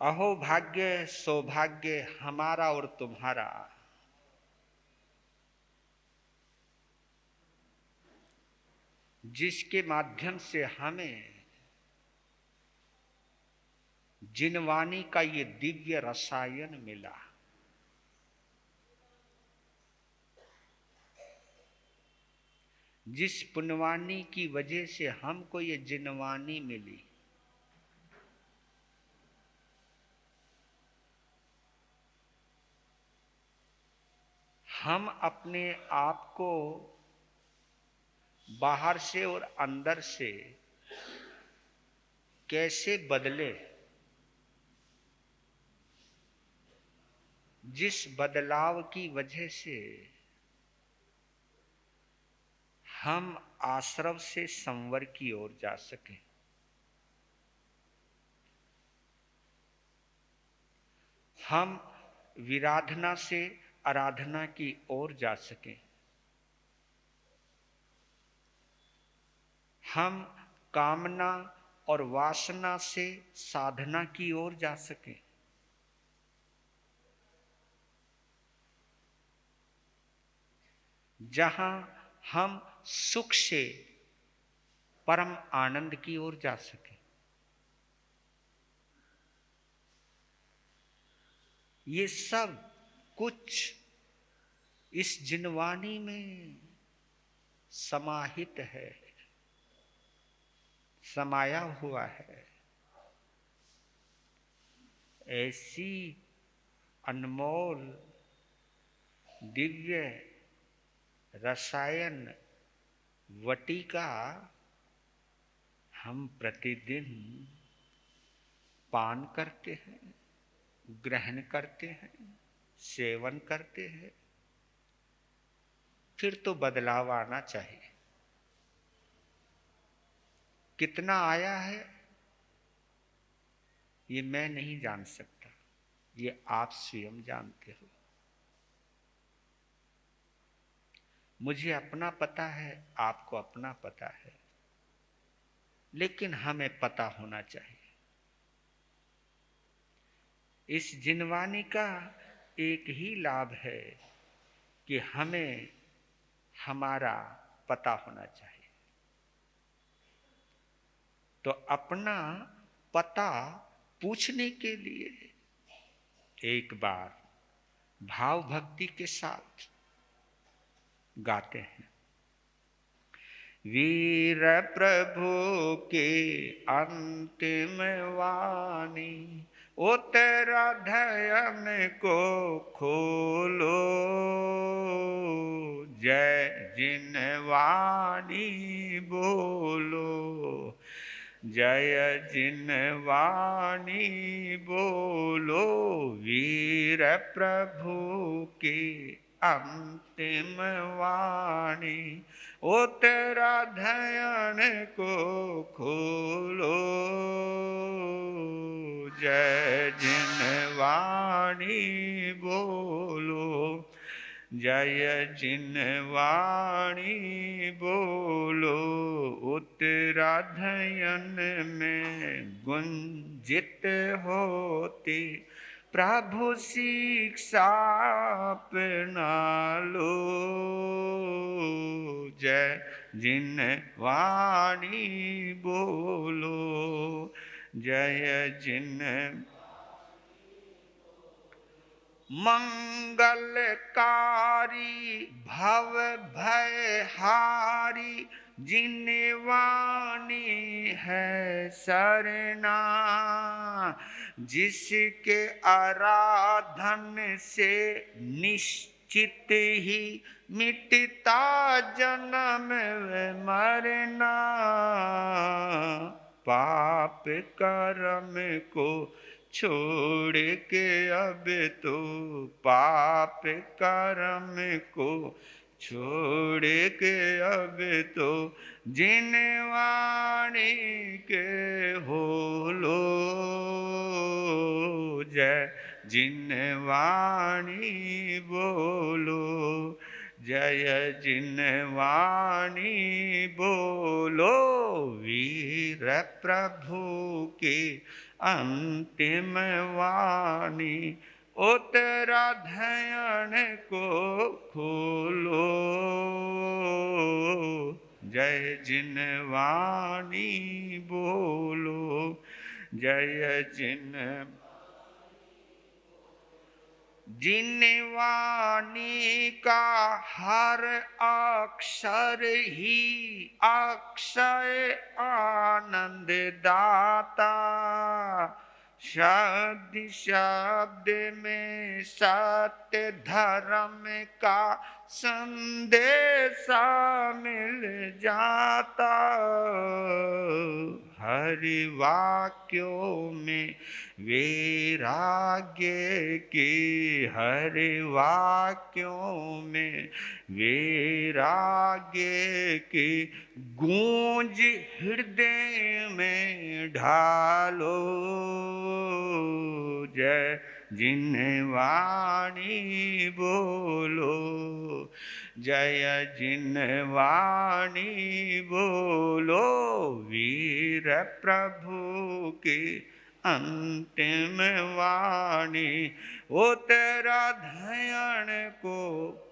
अहो भाग्य सौभाग्य हमारा और तुम्हारा, जिसके माध्यम से हमें जिनवानी का ये दिव्य रसायन मिला। जिस पुण्यवानी की वजह से हमको ये जिनवानी मिली, हम अपने आप को बाहर से और अंदर से कैसे बदले, जिस बदलाव की वजह से हम आश्रव से संवर की ओर जा सके, हम विराधना से आराधना की ओर जा सकें, हम कामना और वासना से साधना की ओर जा सकें, जहां हम सुख से परम आनंद की ओर जा सकें। ये सब कुछ इस जिनवानी में समाहित है, समाया हुआ है। ऐसी अनमोल दिव्य रसायन वटिका हम प्रतिदिन पान करते हैं, ग्रहण करते हैं, सेवन करते हैं, फिर तो बदलाव आना चाहिए। कितना आया है ये मैं नहीं जान सकता, ये आप स्वयं जानते हो। मुझे अपना पता है, आपको अपना पता है, लेकिन हमें पता होना चाहिए। इस जिनवानी का एक ही लाभ है कि हमें हमारा पता होना चाहिए। तो अपना पता पूछने के लिए एक बार भाव भक्ति के साथ गाते हैं। वीर प्रभु के अंतिम वाणी, ओ तेरा धयन को खोलो, जय जिनवाणी बोलो, जय जिनवाणी बोलो। वीर प्रभु की अंतिम वाणी, ओ तेरा धयन को खोलो, जय जिनवाणी बोलो, जय जिनवाणी बोलो। उत्तराधयन में गुंजित होती प्रभु शिक्षा अपना लो, जय जिनवाणी बोलो, जय जिन मंगलकारी भव भयहारी, जिनवाणी है सरना, जिसके आराधन से निश्चित ही मिटता जन्म मरना। पाप कर्म को छोड़ के अब तो, पाप कर्म को छोड़ के अब तो, जिनवाणी के हो लो, जय जिनवाणी बोलो, जय जिनवाणी बोलो। वीर प्रभु के अंतिम वाणी, उत्तराधयन को खोलो। जय जिन वाणी बोलो, जय जिन जिन वाणी का हर अक्षर ही अक्षय आनंद दाता। शब्द शब्द में सत्य धर्म का संदेशा मिल जाता। हरि वाक्यों में वैराग्य के, हरि वाक्यों में वैराग्य के गूंज हृदय में ढालो। जय जिन वाणी बोलो, जय जिन वाणी बोलो। वीर प्रभु की अंतिम वाणी, उत्तराधयन को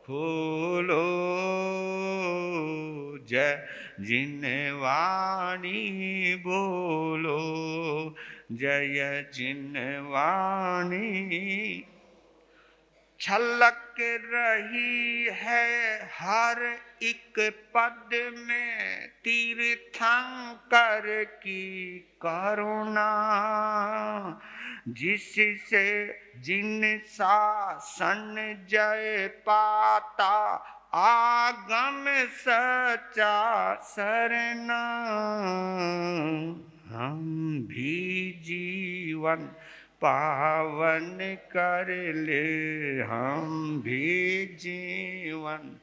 खोलो। जय जिन वाणी बोलो, जय जिन वाणी। छलक रही है हर एक पद में तीर्थंकर की करुणा। जिससे जिन शासन जय पाता, आगम सचा सरना। हम भी जीवन पावन कर ले, हम भी जीवन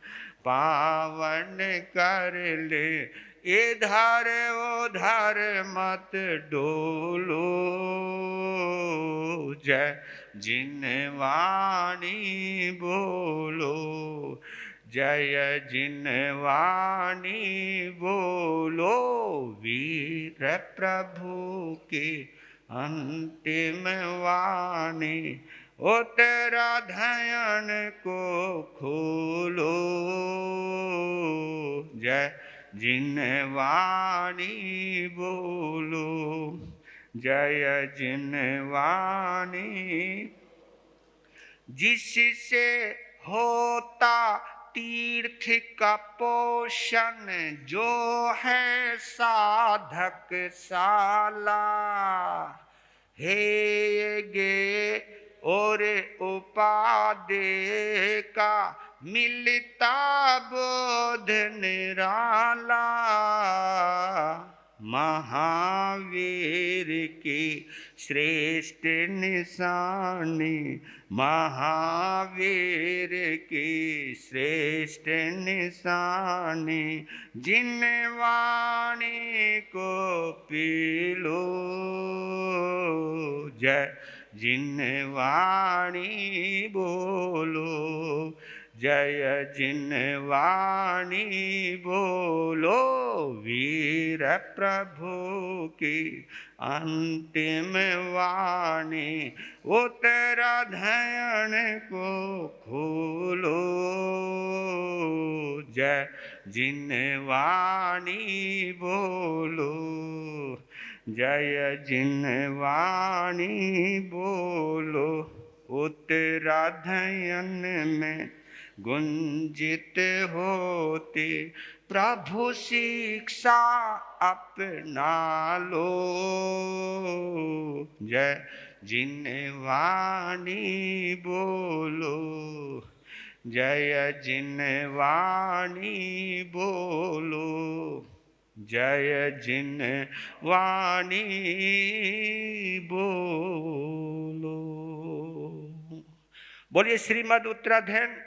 पावन कर ले। इधर उधर मत डोलो। जय जिन वाणी बोलो, जय जिन वाणी बोलो। वीर प्रभु की अंतिम वाणी, उत्तराधयन को खोलो। जय जिन वाणी बोलो, जय जिन वाणी। जिससे होता तीर्थ का पोषण, जो है साधक शाला। हे गे और उपादे का मिलता बोध निराला। महावीर की श्रेष्ठ निशानी, महावीर की श्रेष्ठ निशानी। जिन वाणी को पी लो। जय जिन वाणी बोलो, जय जिन वाणी बोलो। वीर प्रभु की अंतिम वाणी, उत्तराधयन को खोलो। जय जिन वाणी बोलो, जय जिन वाणी बोलो। उत्तराधयन में गुंजित होते प्रभु शिक्षा अपना लो। जय जिन वाणी बोलो, जय जिन वाणी बोलो। जय जिन वाणी बोलो। बोलिए श्रीमद् उत्तराधयन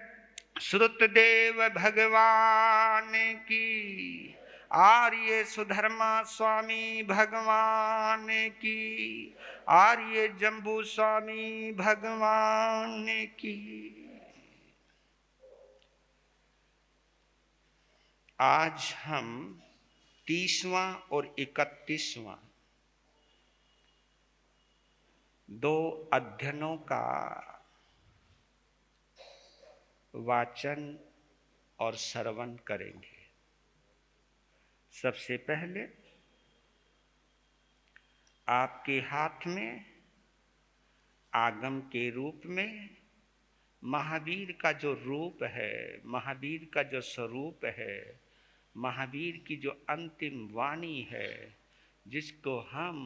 श्रुतदेव भगवान की, आर्य सुधर्मा स्वामी भगवान की, आर्य जम्बू स्वामी भगवान की। आज हम 30वां और 31वां दो अध्ययनों का वाचन और श्रवण करेंगे। सबसे पहले आपके हाथ में आगम के रूप में महावीर का जो रूप है, महावीर का जो स्वरूप है, महावीर की जो अंतिम वाणी है, जिसको हम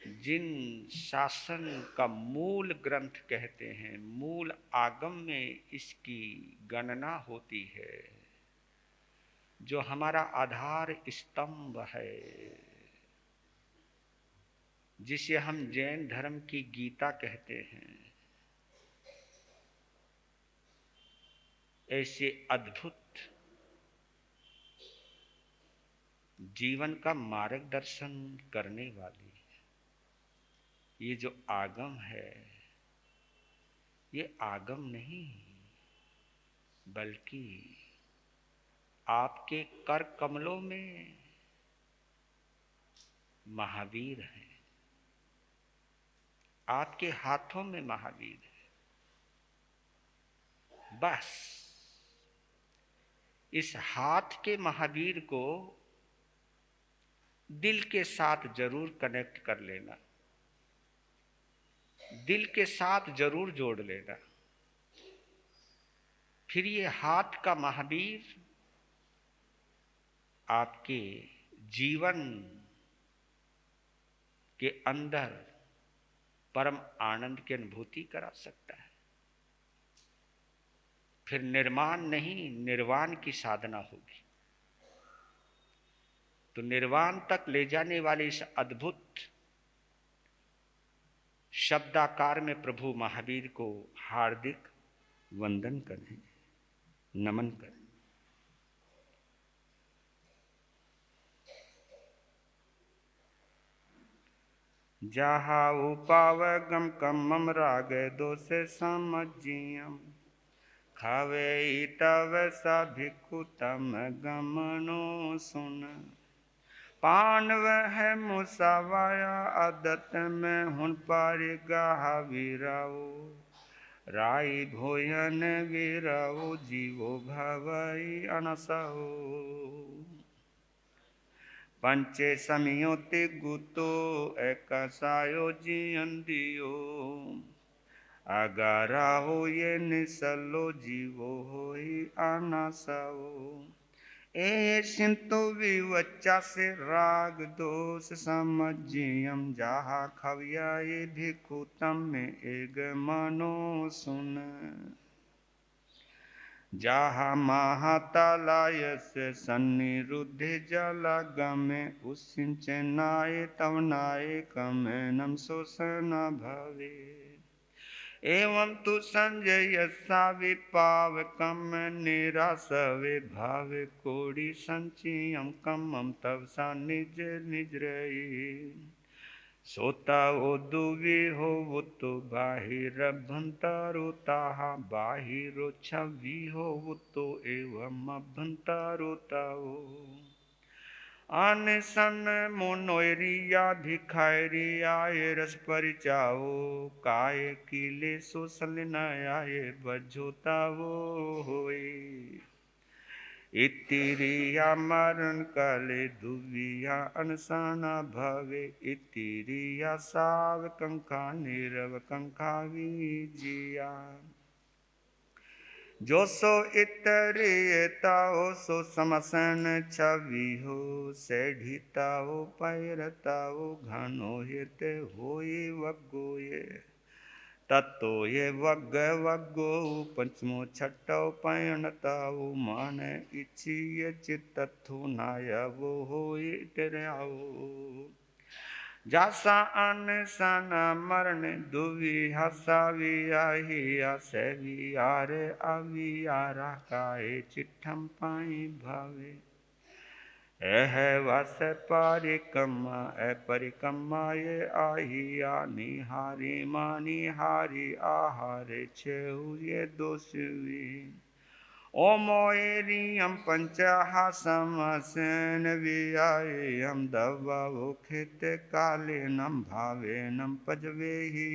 जिन शासन का मूल ग्रंथ कहते हैं, मूल आगम में इसकी गणना होती है, जो हमारा आधार स्तंभ है, जिसे हम जैन धर्म की गीता कहते हैं। ऐसे अद्भुत जीवन का मार्गदर्शन करने वाली ये जो आगम है, ये आगम नहीं बल्कि आपके कर कमलों में महावीर है, आपके हाथों में महावीर है। बस इस हाथ के महावीर को दिल के साथ जरूर कनेक्ट कर लेना, दिल के साथ जरूर जोड़ लेना। फिर ये हाथ का महावीर आपके जीवन के अंदर परम आनंद की अनुभूति करा सकता है। फिर निर्माण नहीं, निर्वाण की साधना होगी। तो निर्वाण तक ले जाने वाले इस अद्भुत शब्दाकार में प्रभु महावीर को हार्दिक वंदन करें, नमन करें। जहा उपाव गम कमम राग दोष समझियम, खावे तव सा भिक्खु तम गमनो सुन। पांडव है मुसावाया आदत में हुन पारि गाहा वीराओ, राई भोयन वीराओ जीवो भवई अनसाओ। पंचे समियोति गुतो एकसायो जियंदियो, अगारा हो ये निसलो जीवो होई अनासाओ। ए सिंतो विवच्चा से राग दोष समझियम, जहा खविया ये भिक्खु तम में एग मनो सुन। जहा महातालायस सन्निरुद्ध जलगमे, उसिंचनाय तवनाय कमेनम शोषण भवे। एवं तु संजय सा विपाव कम निरासवे, भाव कोड़ी संचियम कमम तव सा निज निज रही। सोता ओ दुवी हो वो तो बाहिर अभ्यंतरो ताहा, बाहिरो छवि हो वो तो एवं अभ्यंतरो ताओ। आन सन मोनोरिया भिखारिया रस परिचाओ, काय किले सोसल नयाए बजोताओ होए। इतिरिया मरण काले दुविया अनसाना भवे, इतिरिया साव कंका नीरव कंका विजिया। जो सो इतरियताओ सो समसन छवि हो, सेढ़िताओ पैरताओ घनो हित होई वगोये। तत्तो ये वग वगो पंचमो छठो पैणताओ, मान इच्छिय चित्तथु नायवो होई टिरयाओ। जासा अन सन मरण दुविहा साविया सेवियारे अवियारा, काये चिट्ठम पाई भावे। एह वस परिकम्मा ए परिकम्मा ये आहिया, निहारी मानिहारी आहारे छेहु ये दोषवी। ओमो एरियम पंचहासम सेन वियायम दवा खेत कालेनम भावेनम पजवे ही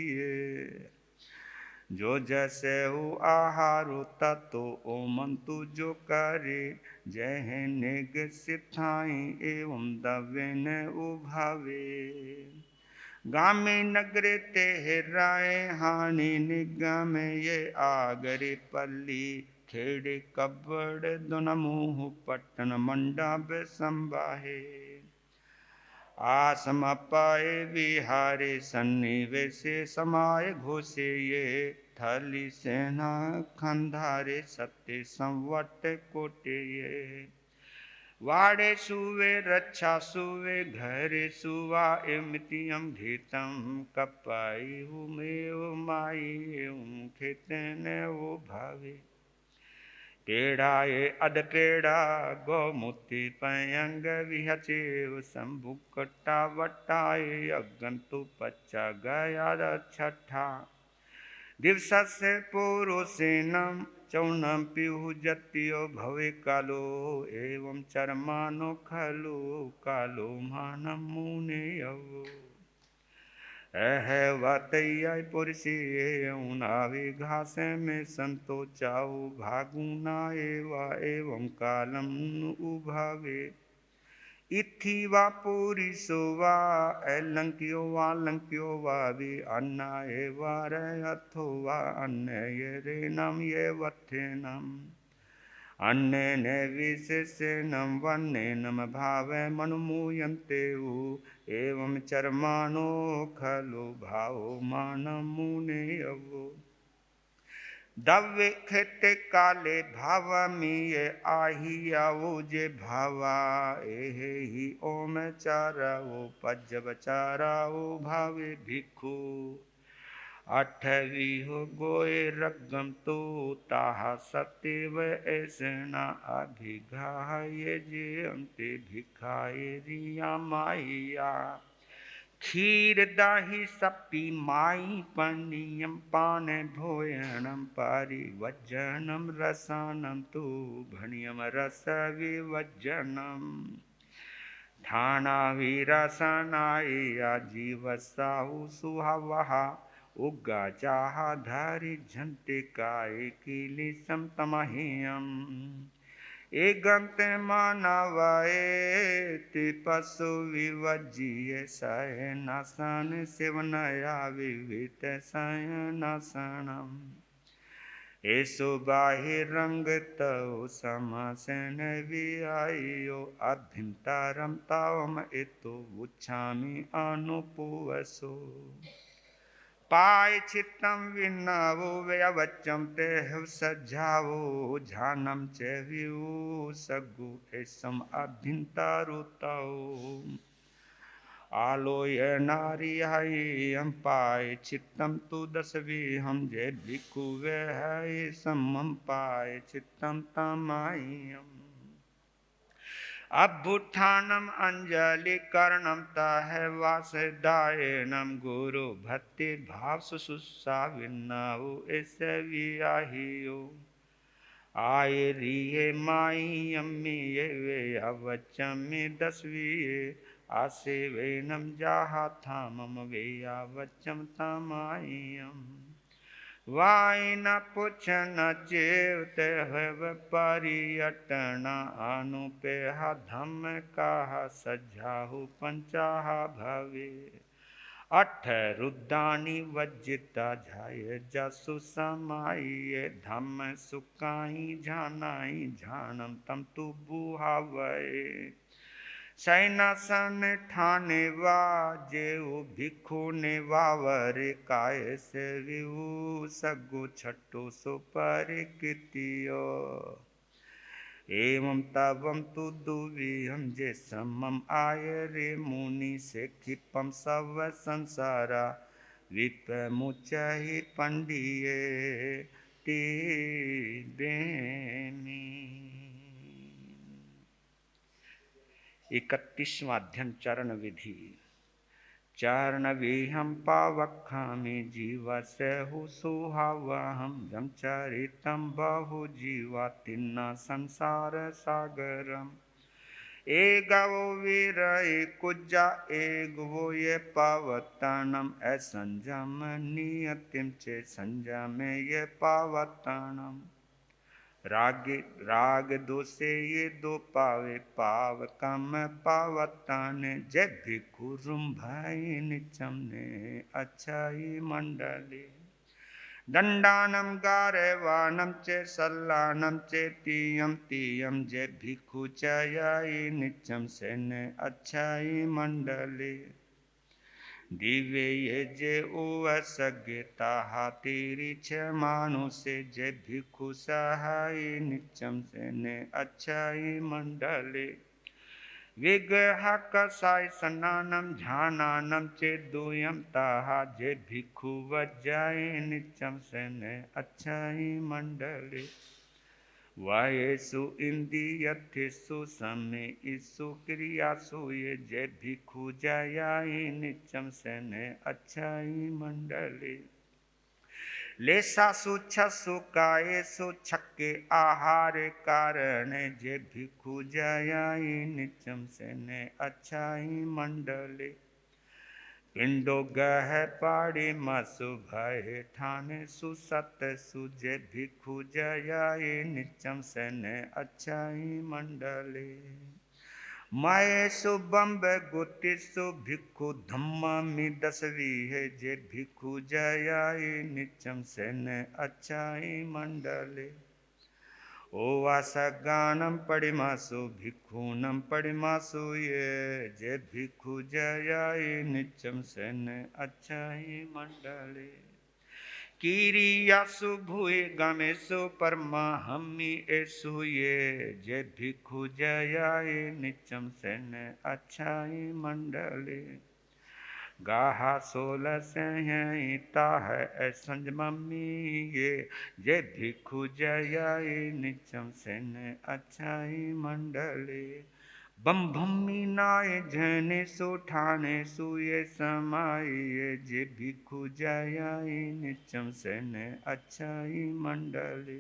जो जैसे हो आहारो ततो ओमंतु जो करे जय निग सिथाई एवं दवेन उभावे गामे नगरे ते राय हानि निगम ये आगरे पल्ली खेड़े कबड़ दुनमुह पट्टन मंडप संबाहे आसम पाए विहारे सन्निवेशे समाय घोषे ये थली सेना खंधारे सत्य संवट कोटे ये वाड़े सुवे रक्षा सुवे घरे सुवा इमतियम घीतम कपाई हुमेव माई खेतन वो भावे पेड़ा ये अध पेड़ा गौमुति पयंग विहचेव संभुकटा वटाए अगंतु पच्चा गया छठा दिवस से पुरुषेनम चौनम पिहु जत्यो भवे कालो एवं चरमानो खलो कालो मानम मुने यवो वतैया पुरुषी उनावे घास में संतो चाऊ भागुना एवं कालम उभावे इथि वा पुरिसो वा लंकियो वा भी अन्ना एवा अथो वा अन्य ये नम ये वथेनम अन्य ने विशेषेणम वन्यनम भावे मनुमूयन्ते एवं चरमानो खलु भावो मानमुने अवो दव्य खेते काले भावा मिये आहियावो जे भावा एहे ही ओम चारावो पज्जब चारावो भावे भिक्खु अठवी हो गोए रगम तो ताहा सत्यव ऐसना अभिघाये जे अंते भिखाए रिया माइया खीर दाही सपी माई पनियम पान भोयणम पारिवज्जनम रसानम तु भणियम रस विवज्जनम ठाणा वीरसनाया जीवसाहु सुहावहा उग्गा चाहा धारी झंते काय कीली समतमहियम एगंते मानवाए ते पशु विवज्य शयनासन सेवनया विवित शयनासनम एसो बाहिरंग तौ समासन विआयो अभ्यंतरम तावम एतो उच्छामि अनुपुवसो पाय चित्तम विन्नवो व्यवच्चम ते सज्जावो झानम च विउ सगु एसम अभ्यंतरुतौ आलोय नारी हम पाय चित्तम तु दसवी हम जे भिक्खु वे है समम पाय चित्तम तमायम अभ्युत्थानम अंजलि कर्णम तह वासदायनम गुरु भक्ति भाव सुसुसा विन्नावो ऐसे वियाहियो आये रिये माई अम्मी ये वे अवचमी दसवी आसे वेनम जाहा थामम वे अवचम तमायम वाई न पुछ न चेवते हव परियटना अनुपेहा धम काहा सज्जाहु पंचाहा भवे अठ रुद्रानी वज्जिता झाय जसु समाये धम सुकाई झानाई झानम तम तु बुहावये सैनासन ठाने वा जेऊ भिक्खु ने वावरे काय से विऊ सगु छट्टु सुपरिकितियो एवं तवम तु दुविहम जे समम आय रे मुनि से क्षिपम सव संसारा विप मुचहि पंडिये ती बेमी 31वां अध्ययन चरण विधि चरणविहं पावखामि जीवस्य सुहावहं यं चरितं बहुजीवातिन्न संसारसागरम् एगवो वीर कुजा एगवो ये पावतानम असंजम नियतिम चे संजम ये पावतानम राग दोषे ये दो पावे पाव कम पावतान जय भिखुरुम भाई निचम ने अच्छाई मंडली दंडानम गारेवानम चे सल्लानम चे तीयम जे भिक्षु चयाई निचम सेन अच्छाई मंडली दिव्य ये जे उवसगता हाथीरी छ मानुषे जे भिक्षु सहाय निचम सेन अच्छाई मंडली विग्रह कसाय सनानम ध्यानानम चेदुयम ताहा जे भिक्षु वज्जाय निचम सेन अच्छाई मंडली वायेसु इंदियथिसु समे इसु क्रियासु ये जे भिक्षु जयाय निचम सेन अच्छाई मंडली लेसासु छसु कायेसु छक्के आहार कारण जे भिक्षु जयाई निचम सेने अच्छाई मंडले पिंडो गह पाड़ी मसु भय ठाने सुसत सुजे भिक्षु जयाई निचम सेने अच्छाई मंडले मायेसु बम्ब गुतिसु भिक्षु धम्मा मिदसवी है जे भिक्षु जयाई निचम सेन अच्छाई मंडले ओवास गानम पड़िमासु भिक्षुनम पड़िमासु ये जे भिक्षु जयाई निचम सेन अच्छाई मंडले कीरियासु भूय गमेसु परमाहमि एसु ये जे भिक्षु जयाय निचम सेन अच्छाई मंडले गाहा सोल संहिता है संजममी ये जे भिक्षु जयाय निचम सेन अच्छाई मंडले बम भम्मी नाय झने सुठाने सुये समाये जे भिक्षु जयाय निचम सेन अच्छाई मंडले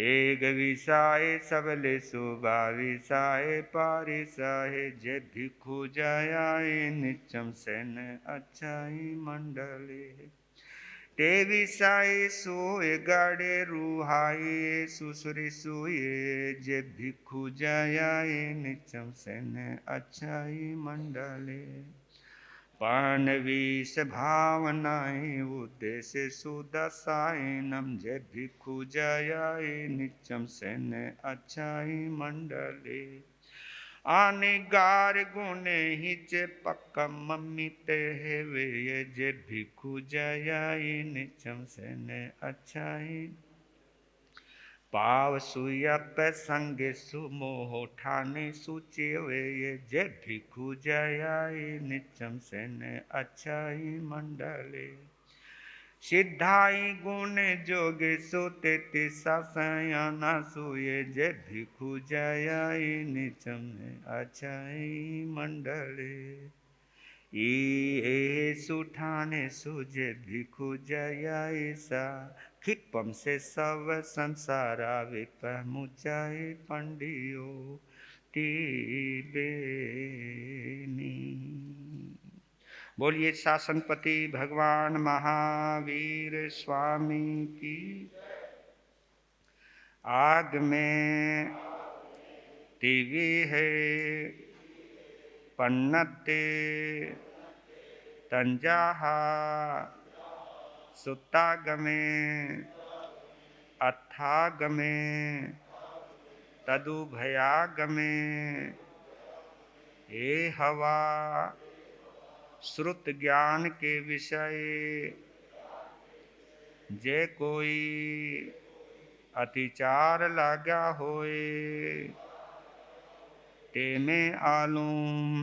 एक विसाए सबले सुबाविसाए पारिसाए जे भिक्षु जयाय निचम सेन अच्छाई मंडले ते विसाए सोए गाड़े रूहाए सुसुरी सुये जे भिक्षु जयाय निचम सेन अच्छाई मंडले पानवीस भावनाएं उद्देश्य सुदसायनम जे भिक्षु जयाय निचम सेन अच्छाई मंडले आनिगार गुणे हिच पक्का मम्मी ते वे जे भिक्षु जयाय निचम सेन अच्छाई पाव सुयप संगे सुमोह ठाने सुचे वे जे भिक्षु जयाय निचम सेन अच्छाई मंडले सिद्धाई गुण जोगे सुते तिसासयाना सुये जे भिक्षु जयाय निचम अच्छाई मंडले ये सुठाने सुजे भिक्षु जयाय सा खिपम से सब संसारा विपमुचाए पंडियो टीबेनी बोलिए शासनपति भगवान महावीर स्वामी की आग में टीवी है पन्नते तंजाहा सुतागमे अथागमे तदुभयागमे हे हवा श्रुत ज्ञान के विषय जे कोई अतिचार लगा होए ते में आलूम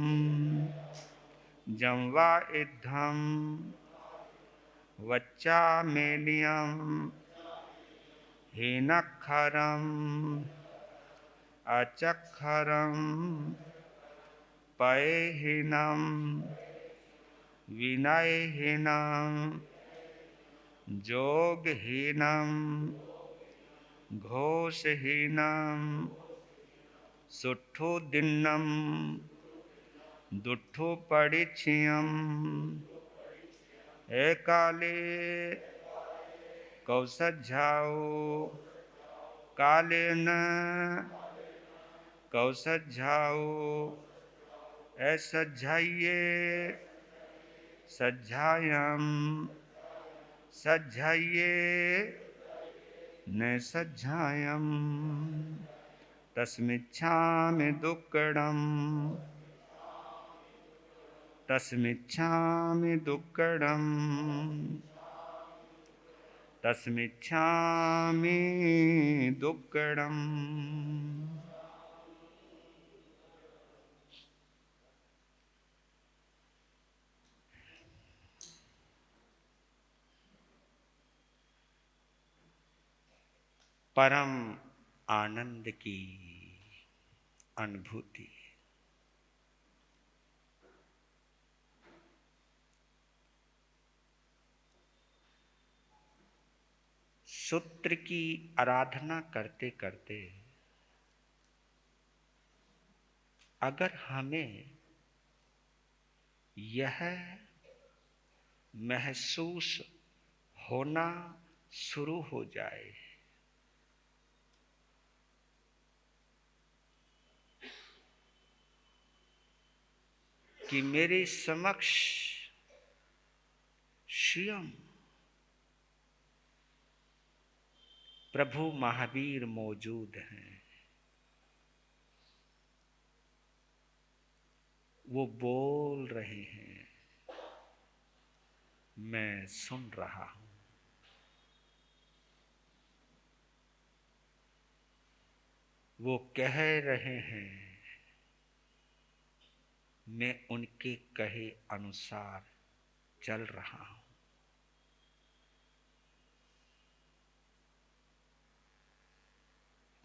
जमवा इद्धम वच्चा मेलियम हीनक्षरम अचक्षरम पयहीनम विनयहीनं योगहीनं घोषहीनं सुठोदिन्नं दुठोपरिचयं एकाले कौसज्झाओ कालेन कौसज्झाओ असज्झाइये सज्झायं सज्झाइये न सज्झायं तस्मिच्छामि दुक्कडम् तस्मिच्छामि दुक्कडम् तस्मिच्छामि दुक्कडम्। परम आनंद की अनुभूति। सूत्र की आराधना करते करते अगर हमें यह महसूस होना शुरू हो जाए कि मेरे समक्ष स्वयं प्रभु महावीर मौजूद हैं, वो बोल रहे हैं, मैं सुन रहा हूं, वो कह रहे हैं, मैं उनके कहे अनुसार चल रहा हूं।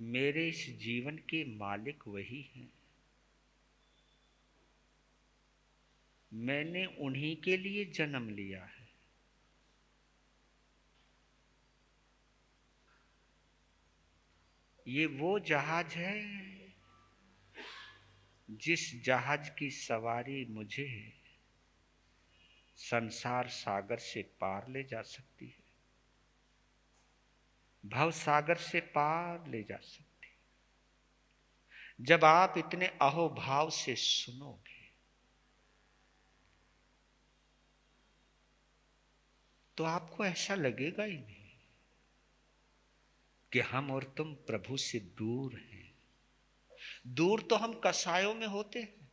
मेरे इस जीवन के मालिक वही हैं। मैंने उन्हीं के लिए जन्म लिया है। ये वो जहाज है जिस जहाज की सवारी मुझे संसार सागर से पार ले जा सकती है, भव सागर से पार ले जा सकती है। जब आप इतने अहोभाव से सुनोगे तो आपको ऐसा लगेगा ही नहीं कि हम और तुम प्रभु से दूर हैं। दूर तो हम कसायों में होते हैं,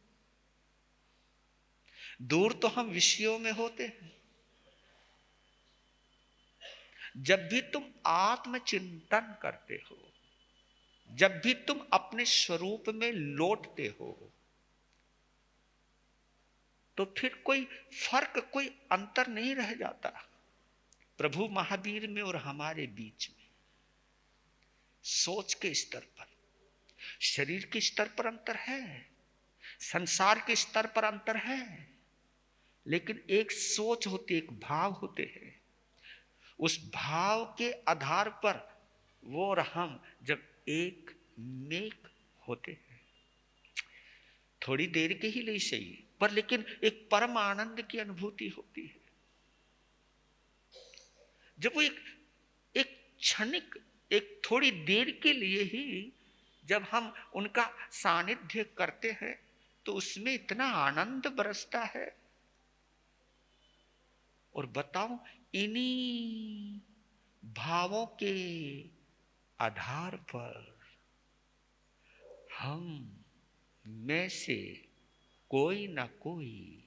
दूर तो हम विषयों में होते हैं। जब भी तुम आत्मचिंतन करते हो, जब भी तुम अपने स्वरूप में लौटते हो, तो फिर कोई फर्क, कोई अंतर नहीं रह जाता प्रभु महावीर में और हमारे बीच में। सोच के स्तर पर, शरीर के स्तर पर अंतर है, संसार के स्तर पर अंतर है, लेकिन एक सोच होती है, एक भाव होते हैं। उस भाव के आधार पर वो और हम जब एक नेक होते हैं, थोड़ी देर के ही लिए सही, पर लेकिन एक परम आनंद की अनुभूति होती है। जब वो एक क्षणिक, एक थोड़ी देर के लिए ही जब हम उनका सानिध्य करते हैं तो उसमें इतना आनंद बरसता है। और बताओ, इन्हीं भावों के आधार पर हम में से कोई ना कोई,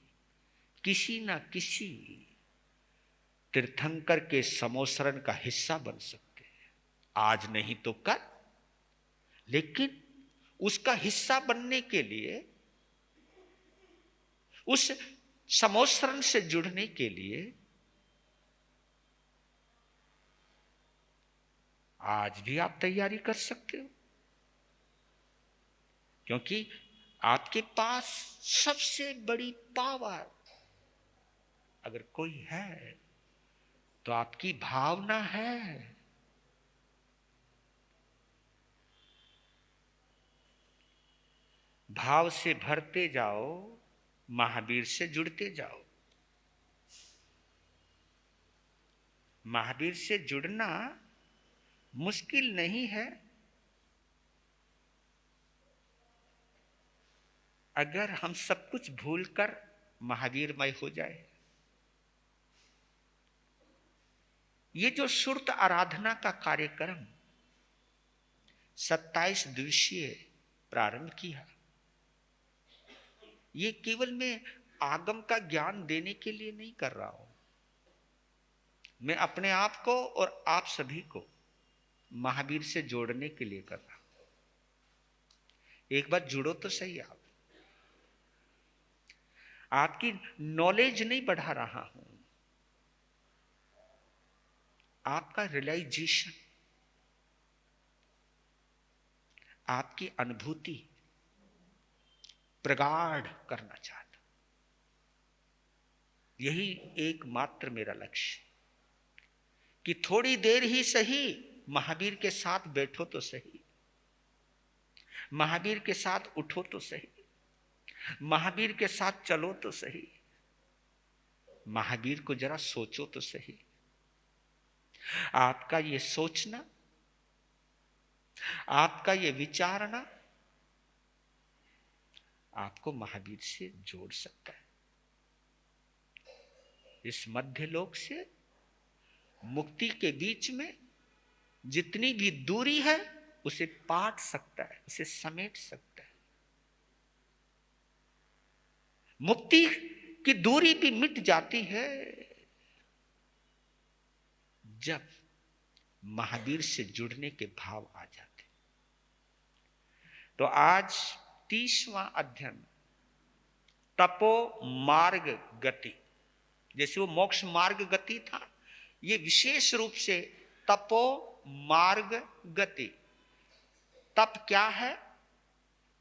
किसी ना किसी तीर्थंकर के समोसरण का हिस्सा बन सकते हैं। आज नहीं तो कल, लेकिन उसका हिस्सा बनने के लिए, उस समोसरण से जुड़ने के लिए आज भी आप तैयारी कर सकते हो, क्योंकि आपके पास सबसे बड़ी पावर अगर कोई है तो आपकी भावना है। भाव से भरते जाओ, महावीर से जुड़ते जाओ। महावीर से जुड़ना मुश्किल नहीं है। अगर हम सब कुछ भूलकर महावीरमय हो जाए। ये जो सुरत आराधना का कार्यक्रम 27 दिवसीय प्रारंभ किया, ये केवल मैं आगम का ज्ञान देने के लिए नहीं कर रहा हूं। मैं अपने आप को और आप सभी को महावीर से जोड़ने के लिए कर रहा हूं। एक बार जुड़ो तो सही। आप आपकी नॉलेज नहीं बढ़ा रहा हूं, आपका रियलाइजेशन, आपकी अनुभूति प्रगाढ़ करना चाहता। यही एकमात्र मेरा लक्ष्य, कि थोड़ी देर ही सही महावीर के साथ बैठो तो सही, महावीर के साथ उठो तो सही, महावीर के साथ चलो तो सही, महावीर को जरा सोचो तो सही। आपका ये सोचना, आपका ये विचारना आपको महावीर से जोड़ सकता है। इस मध्य लोक से मुक्ति के बीच में जितनी भी दूरी है उसे पाट सकता है, उसे समेट सकता है। मुक्ति की दूरी भी मिट जाती है जब महावीर से जुड़ने के भाव आ जाते। तो आज 30वां अध्ययन तपो मार्ग गति, जैसे वो मोक्ष मार्ग गति था, ये विशेष रूप से तपो मार्ग गति। तप क्या है,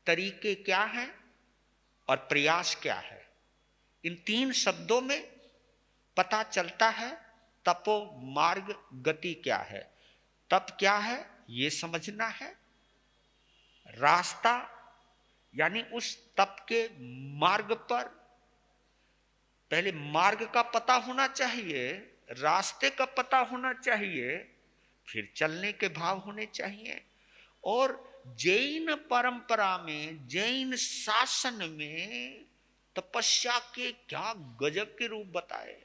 तरीके क्या हैं और प्रयास क्या है, इन 3 शब्दों में पता चलता है तपो मार्ग गति क्या है। तप क्या है ये समझना है, रास्ता यानी उस तप के मार्ग पर पहले मार्ग का पता होना चाहिए, रास्ते का पता होना चाहिए, फिर चलने के भाव होने चाहिए। और जैन परंपरा में, जैन शासन में तपस्या के क्या गजब के रूप बताए,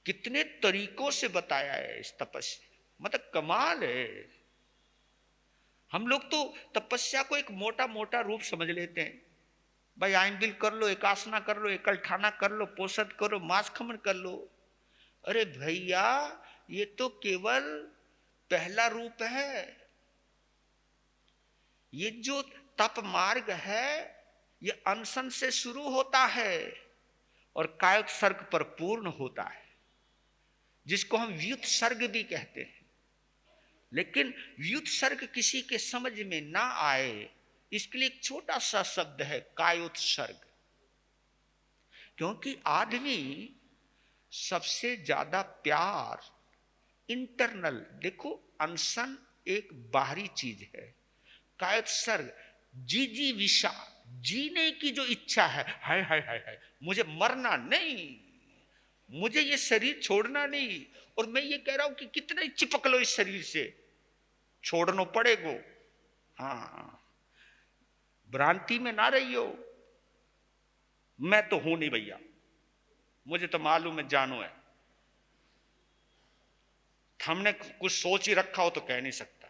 कितने तरीकों से बताया है इस तपस्या, मतलब कमाल है। हम लोग तो तपस्या को एक मोटा मोटा रूप समझ लेते हैं, भाई आइंबिल कर लो, एकासना कर लो, एकलठाना कर लो, पोषद करो, मांस खमन कर लो। अरे भैया ये तो केवल पहला रूप है। ये जो तप मार्ग है ये अनशन से शुरू होता है और कायोत्सर्ग पर पूर्ण होता है, जिसको हम व्युत्सर्ग भी कहते हैं। लेकिन व्युत्सर्ग किसी के समझ में ना आए इसके लिए एक छोटा सा शब्द है कायोत्सर्ग। क्योंकि आदमी सबसे ज्यादा प्यार इंटरनल, देखो अनशन एक बाहरी चीज है, कायोत्सर्ग जी विषा, जीने की जो इच्छा है, हाय हाय हाय हाय मुझे मरना नहीं, मुझे ये शरीर छोड़ना नहीं। और मैं ये कह रहा हूं कि कितना ही चिपक लो इस शरीर से, छोड़ना पड़ेगा। हाँ, भ्रांति में ना रहियो, मैं तो हूं नहीं भैया, मुझे तो मालूम है, जानो है। हमने कुछ सोच ही रखा हो तो कह नहीं सकता,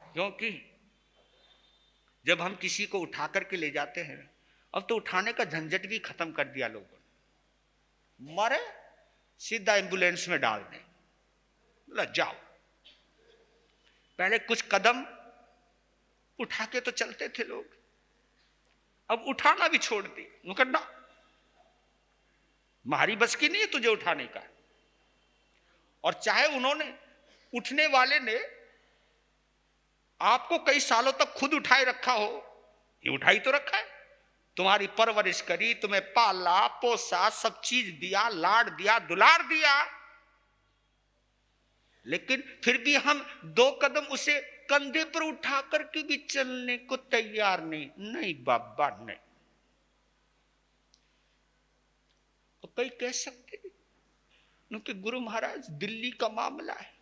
क्योंकि जब हम किसी को उठा करके ले जाते हैं, अब तो उठाने का झंझट भी खत्म कर दिया लोगों ने, मरे सीधा एम्बुलेंस में डाल दें, बोला जाओ। पहले कुछ कदम उठा के तो चलते थे लोग, अब उठाना भी छोड़ दी, मुकन्ना हमारी बस की नहीं है तुझे उठाने का। और चाहे उन्होंने, उठने वाले ने आपको कई सालों तक खुद उठाए रखा हो, ये उठाई तो रखा है, तुम्हारी परवरिश करी, तुम्हें पाला पोसा, सब चीज दिया, लाड दिया, दुलार दिया, लेकिन फिर भी हम 2 कदम उसे कंधे पर उठा करके भी चलने को तैयार नहीं। नहीं बाबा नहीं। तो कई कह सकते क्योंकि गुरु महाराज दिल्ली का मामला है,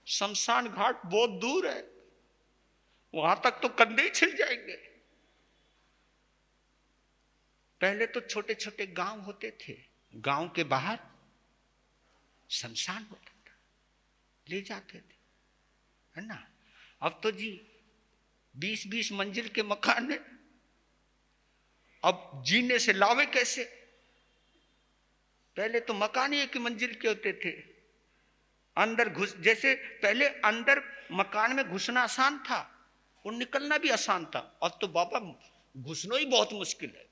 शमशान घाट बहुत दूर है, वहां तक तो कंधे ही छिल जाएंगे। पहले तो छोटे छोटे गांव होते थे, गांव के बाहर शमशान होता था, ले जाते थे, है ना। अब तो जी 20-20 मंजिल के मकान है, अब जीने से लावे कैसे। पहले तो मकान ही 1 मंजिल के होते थे, अंदर घुस, जैसे पहले अंदर मकान में घुसना आसान था और निकलना भी आसान था, अब तो बाबा घुसना ही बहुत मुश्किल है।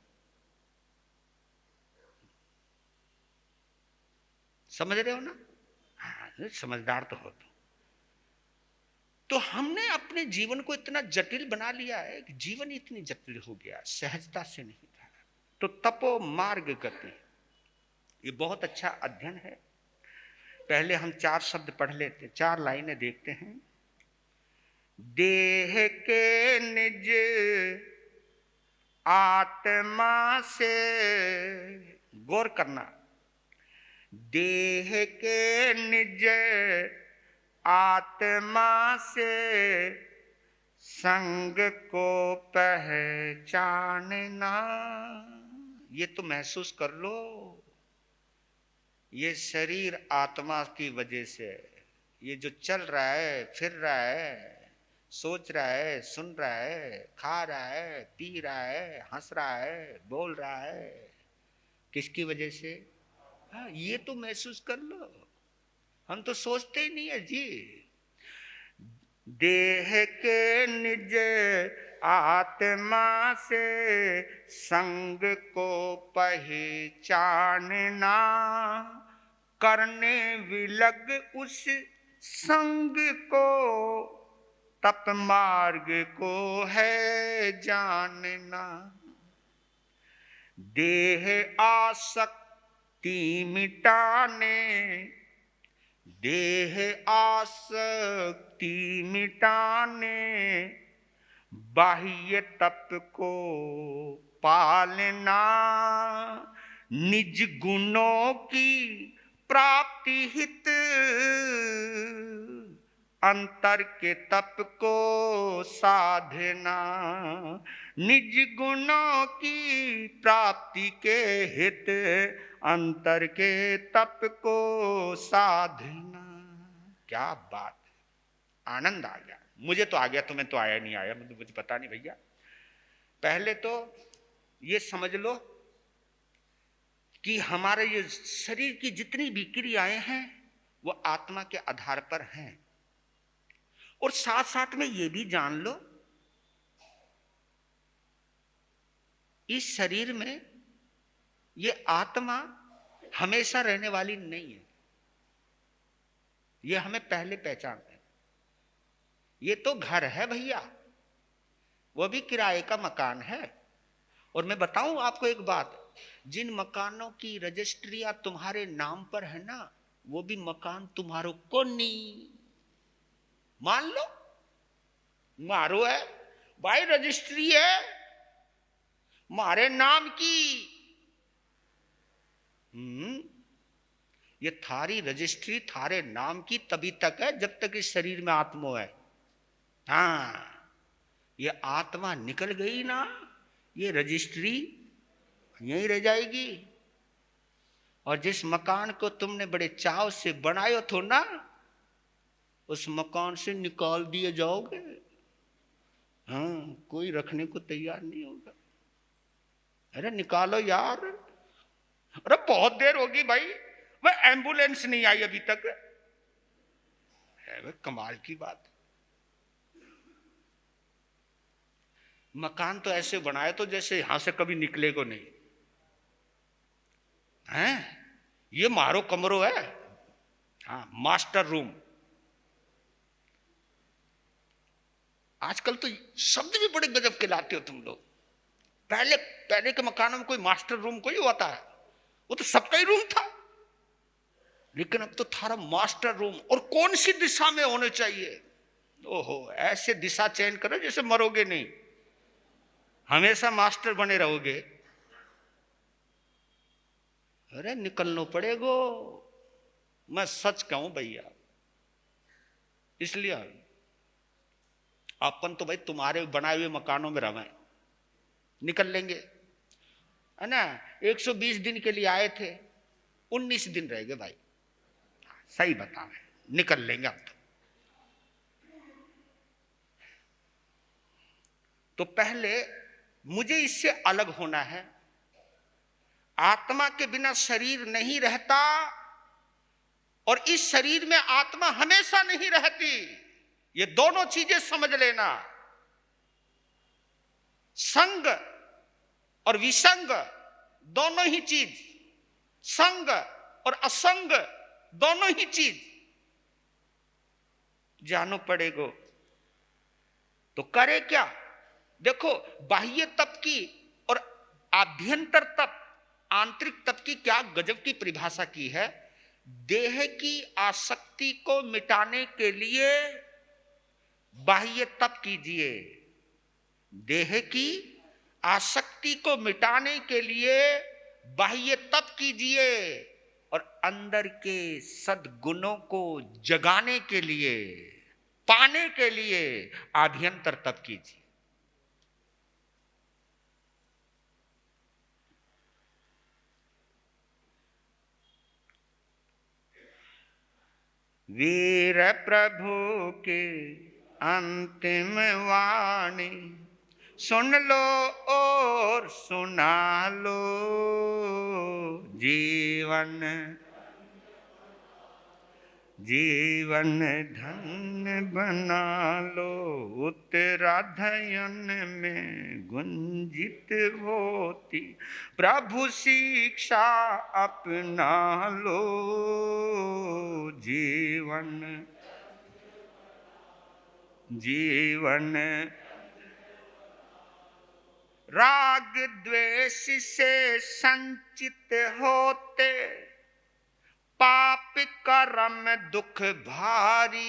समझ रहे हो ना? हाँ, समझदार तो हो। तो हमने अपने जीवन को इतना जटिल बना लिया है कि जीवन इतनी जटिल हो गया, सहजता से नहीं था। तो तपो मार्ग गति, ये बहुत अच्छा अध्ययन है। पहले हम 4 शब्द पढ़ लेते, 4 लाइनें देखते हैं। देह के निज आत्मा से, गौर करना, देह के निज आत्मा से संग को पहचानना। ये तो महसूस कर लो, ये शरीर आत्मा की वजह से, ये जो चल रहा है, फिर रहा है, सोच रहा है, सुन रहा है, खा रहा है, पी रहा है, हंस रहा है, बोल रहा है, किसकी वजह से? हाँ, ये तो महसूस कर लो। हम तो सोचते ही नहीं है जी। देह के निज आत्मा से संग को पहचानना, करने विलग उस संग को, तप मार्ग को है जानना। देह आसक्ति मिटाने, देह आसक्ति मिटाने, बाह्य तप को पालना, निज गुणों की प्राप्ति हित, अंतर के तप को साधना। निज गुणों की प्राप्ति के हित, अंतर के तप को साधना। क्या बात है, आनंद आ गया। मुझे तो आ गया, तुम्हें तो आया नहीं आया, मुझे पता नहीं भैया। पहले तो ये समझ लो कि हमारे ये शरीर की जितनी भी क्रियाएं हैं वो आत्मा के आधार पर हैं, और साथ साथ में ये भी जान लो इस शरीर में ये आत्मा हमेशा रहने वाली नहीं है। ये हमें पहले पहचानते हैं। ये तो घर है भैया, वो भी किराए का मकान है। और मैं बताऊं आपको एक बात, जिन मकानों की रजिस्ट्रियां तुम्हारे नाम पर है ना, वो भी मकान तुम्हारो को नहीं। मान लो मारो है भाई, रजिस्ट्री है मारे नाम की। ये थारी रजिस्ट्री थारे नाम की तभी तक है जब तक इस शरीर में आत्मा है। हाँ, ये आत्मा निकल गई ना, ये रजिस्ट्री यहीं रह जाएगी। और जिस मकान को तुमने बड़े चाव से बनायो थो ना, उस मकान से निकाल दिए जाओगे। हाँ, कोई रखने को तैयार नहीं होगा। अरे निकालो यार, अरे बहुत देर होगी भाई, वह एम्बुलेंस नहीं आई अभी तक है। वह कमाल की बात। मकान तो ऐसे बनाए तो जैसे यहां से कभी निकले को नहीं है। ये मारो कमरो है, हाँ, मास्टर रूम। आजकल तो शब्द भी बड़े गजब के लाते हो तुम लोग। पहले पहले के मकानों में कोई मास्टर रूम कोई होता है, वो तो सबका ही रूम था। लेकिन अब तो थारा मास्टर रूम, और कौन सी दिशा में होने चाहिए। ओहो, ऐसे दिशा चयन करो जैसे मरोगे नहीं, हमेशा मास्टर बने रहोगे। अरे निकलना पड़ेगा, मैं सच कहूं भैया। इसलिए अपन तो भाई तुम्हारे बनाए हुए मकानों में रहे, निकल लेंगे, है ना। 120 दिन के लिए आए थे, 19 दिन रह गए भाई, सही बता रहे, निकल लेंगे अब तो पहले मुझे इससे अलग होना है। आत्मा के बिना शरीर नहीं रहता, और इस शरीर में आत्मा हमेशा नहीं रहती। ये दोनों चीजें समझ लेना। संग और विसंग दोनों ही चीज, संग और असंग दोनों ही चीज जानो पड़ेगा। तो करे क्या? देखो, बाह्य तप की और आभ्यंतर तप, आंतरिक तप की क्या गजब की परिभाषा की है। देह की आसक्ति को मिटाने के लिए बाह्य तप कीजिए, देह की आसक्ति को मिटाने के लिए बाह्य तप कीजिए, और अंदर के सद्गुणों को जगाने के लिए, पाने के लिए आभ्यंतर तप कीजिए। वीर प्रभु की अंतिम वाणी सुन लो और सुना लो, जीवन जीवन धन्य बना लो, उत्तराधयन में गुंजित होती प्रभु शिक्षा अपना लो, जीवन जीवन राग द्वेष से संचित होते पाप कर्म दुख भारी,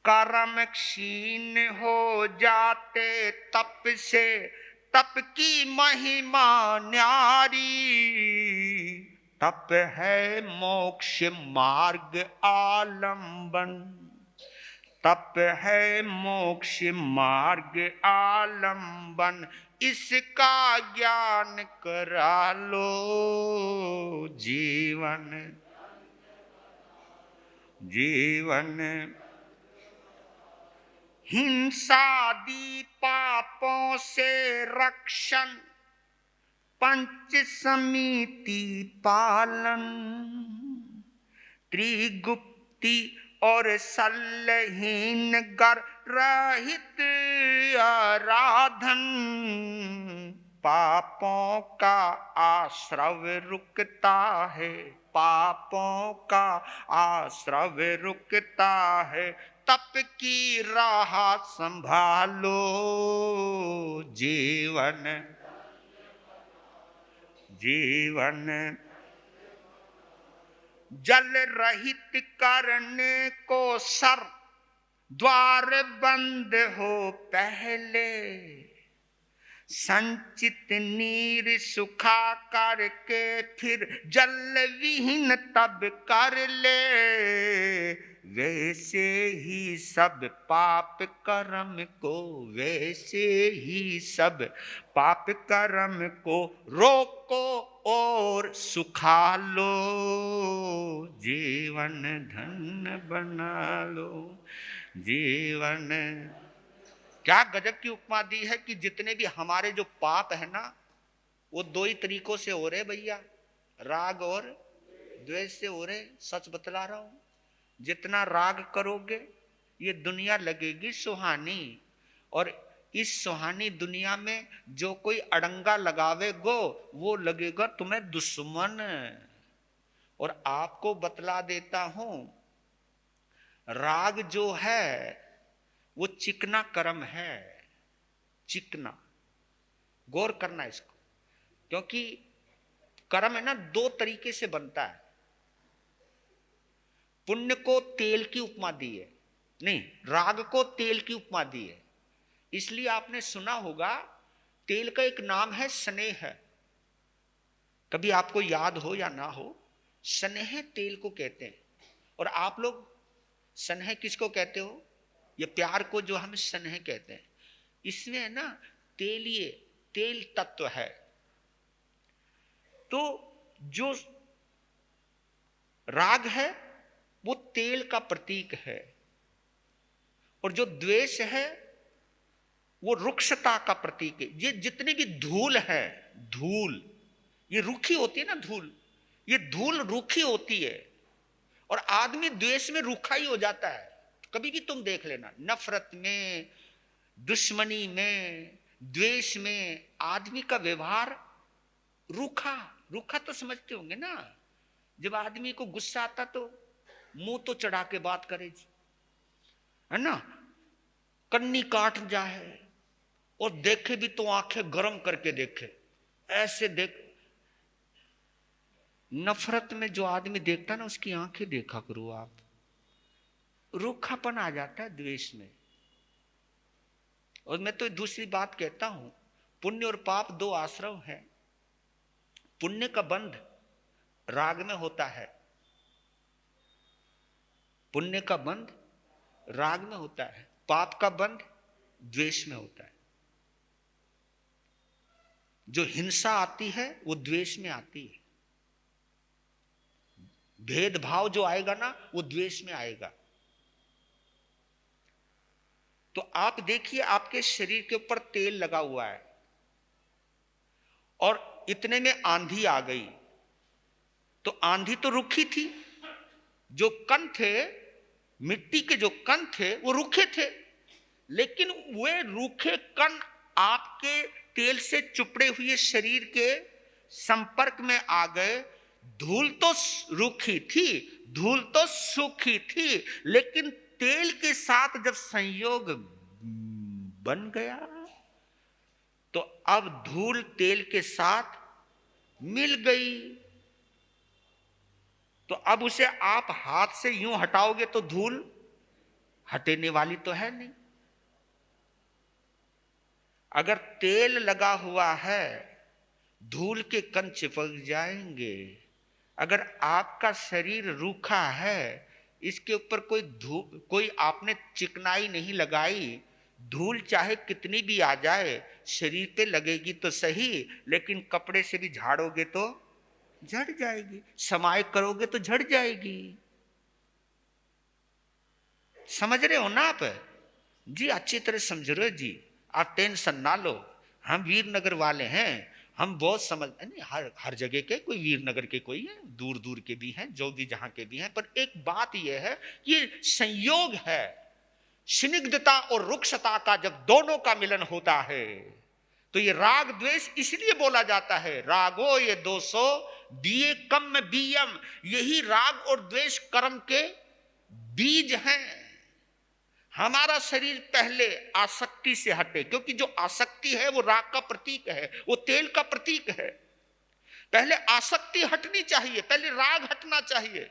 कर्म क्षीण हो जाते तप से, तप की महिमा न्यारी, तप है मोक्ष मार्ग आलंबन, तप है मोक्ष मार्ग आलंबन, इसका ज्ञान करा लो, जीवन जीवन हिंसादि पापों से रक्षण, पंच समिति पालन, त्रिगुप्ति और सल्लहीन गर रहित आराधन, पापों का आश्रव रुकता है, पापों का आश्रव रुकता है, तप की राह संभालो, जीवन जीवन जल रहित करने को सर, द्वार बंद हो पहले, संचित नीर सुखा करके फिर जल विहीन तब कर ले, वैसे ही सब पाप कर्म को, वैसे ही सब पाप कर्म को रोको और सुखा लो, जीवन धन्य बना लो, जीवन। क्या गजब की उपमा दी है कि जितने भी हमारे जो पाप है ना, वो दो ही तरीकों से हो रहे भैया, राग और द्वेष से हो रहे। सच बतला रहा हूं, जितना राग करोगे ये दुनिया लगेगी सुहानी, और इस सुहानी दुनिया में जो कोई अड़ंगा लगावेगो वो लगेगा तुम्हें दुश्मन। और आपको बतला देता हूं, राग जो है वो चिकना कर्म है, चिकना। गौर करना इसको, क्योंकि कर्म है ना दो तरीके से बनता है। पुण्य को तेल की उपमा दी है, नहीं, राग को तेल की उपमा दी है। इसलिए आपने सुना होगा तेल का एक नाम है स्नेह। कभी आपको याद हो या ना हो, स्नेह तेल को कहते हैं। और आप लोग स्नेह किसको कहते हो? ये प्यार को जो हम स्नेह कहते हैं, इसमें है ना तेलीय तेल तत्व है। तो जो राग है वो तेल का प्रतीक है, और जो द्वेष है वो रुक्षता का प्रतीक है। ये जितनी भी धूल है, धूल ये रूखी होती है ना, धूल, ये धूल रूखी होती है, और आदमी द्वेष में रूखा ही हो जाता है। कभी भी तुम देख लेना, नफरत में, दुश्मनी में, द्वेष में आदमी का व्यवहार रूखा रूखा तो समझते होंगे ना। जब आदमी को गुस्सा आता तो मुंह तो चढ़ा के बात करे जी, है ना, कन्नी काट जाए, और देखे भी तो आंखें गर्म करके देखे, ऐसे देख। नफरत में जो आदमी देखता ना, उसकी आंखें देखा करो आप, रूखापन आ जाता है द्वेष में। और मैं तो दूसरी बात कहता हूं, पुण्य और पाप दो आश्रम हैं। पुण्य का बंध राग में होता है, पुण्य का बंध राग में होता है, पाप का बंध द्वेष में होता है। जो हिंसा आती है वो द्वेष में आती है, भेदभाव जो आएगा ना वो द्वेष में आएगा। तो आप देखिए, आपके शरीर के ऊपर तेल लगा हुआ है, और इतने में आंधी आ गई, तो आंधी तो रुखी थी, जो कण थे, मिट्टी के जो कण थे वो रूखे थे, लेकिन वे रूखे कण आपके तेल से चुपड़े हुए शरीर के संपर्क में आ गए। धूल तो रूखी थी, धूल तो सूखी थी, लेकिन तेल के साथ जब संयोग बन गया तो अब धूल तेल के साथ मिल गई। तो अब उसे आप हाथ से यूं हटाओगे तो धूल हटेने वाली तो है नहीं। अगर तेल लगा हुआ है, धूल के कण चिपक जाएंगे। अगर आपका शरीर रूखा है, इसके ऊपर कोई आपने चिकनाई नहीं लगाई, धूल चाहे कितनी भी आ जाए शरीर पे लगेगी तो सही, लेकिन कपड़े से भी झाड़ोगे तो झड़ जाएगी, समाय करोगे तो झड़ जाएगी। समझ रहे हो ना आप जी? अच्छी तरह समझ रहे हो जी, आप टेंशन ना लो। हम वीरनगर वाले हैं, हम बहुत समझ नहीं, हर जगह के कोई वीरनगर के कोई है, दूर दूर के भी हैं, जो भी जहां के भी हैं। पर एक बात यह है, ये संयोग है, स्निग्धता और रुक्षता का जब दोनों का मिलन होता है तो ये राग द्वेष इसलिए बोला जाता है, रागो ये 200 दिए कम में बीयम। यही राग और द्वेष कर्म के बीज हैं। हमारा शरीर पहले आसक्ति से हटे, क्योंकि जो आसक्ति है वो राग का प्रतीक है, वो तेल का प्रतीक है। पहले आसक्ति हटनी चाहिए, पहले राग हटना चाहिए,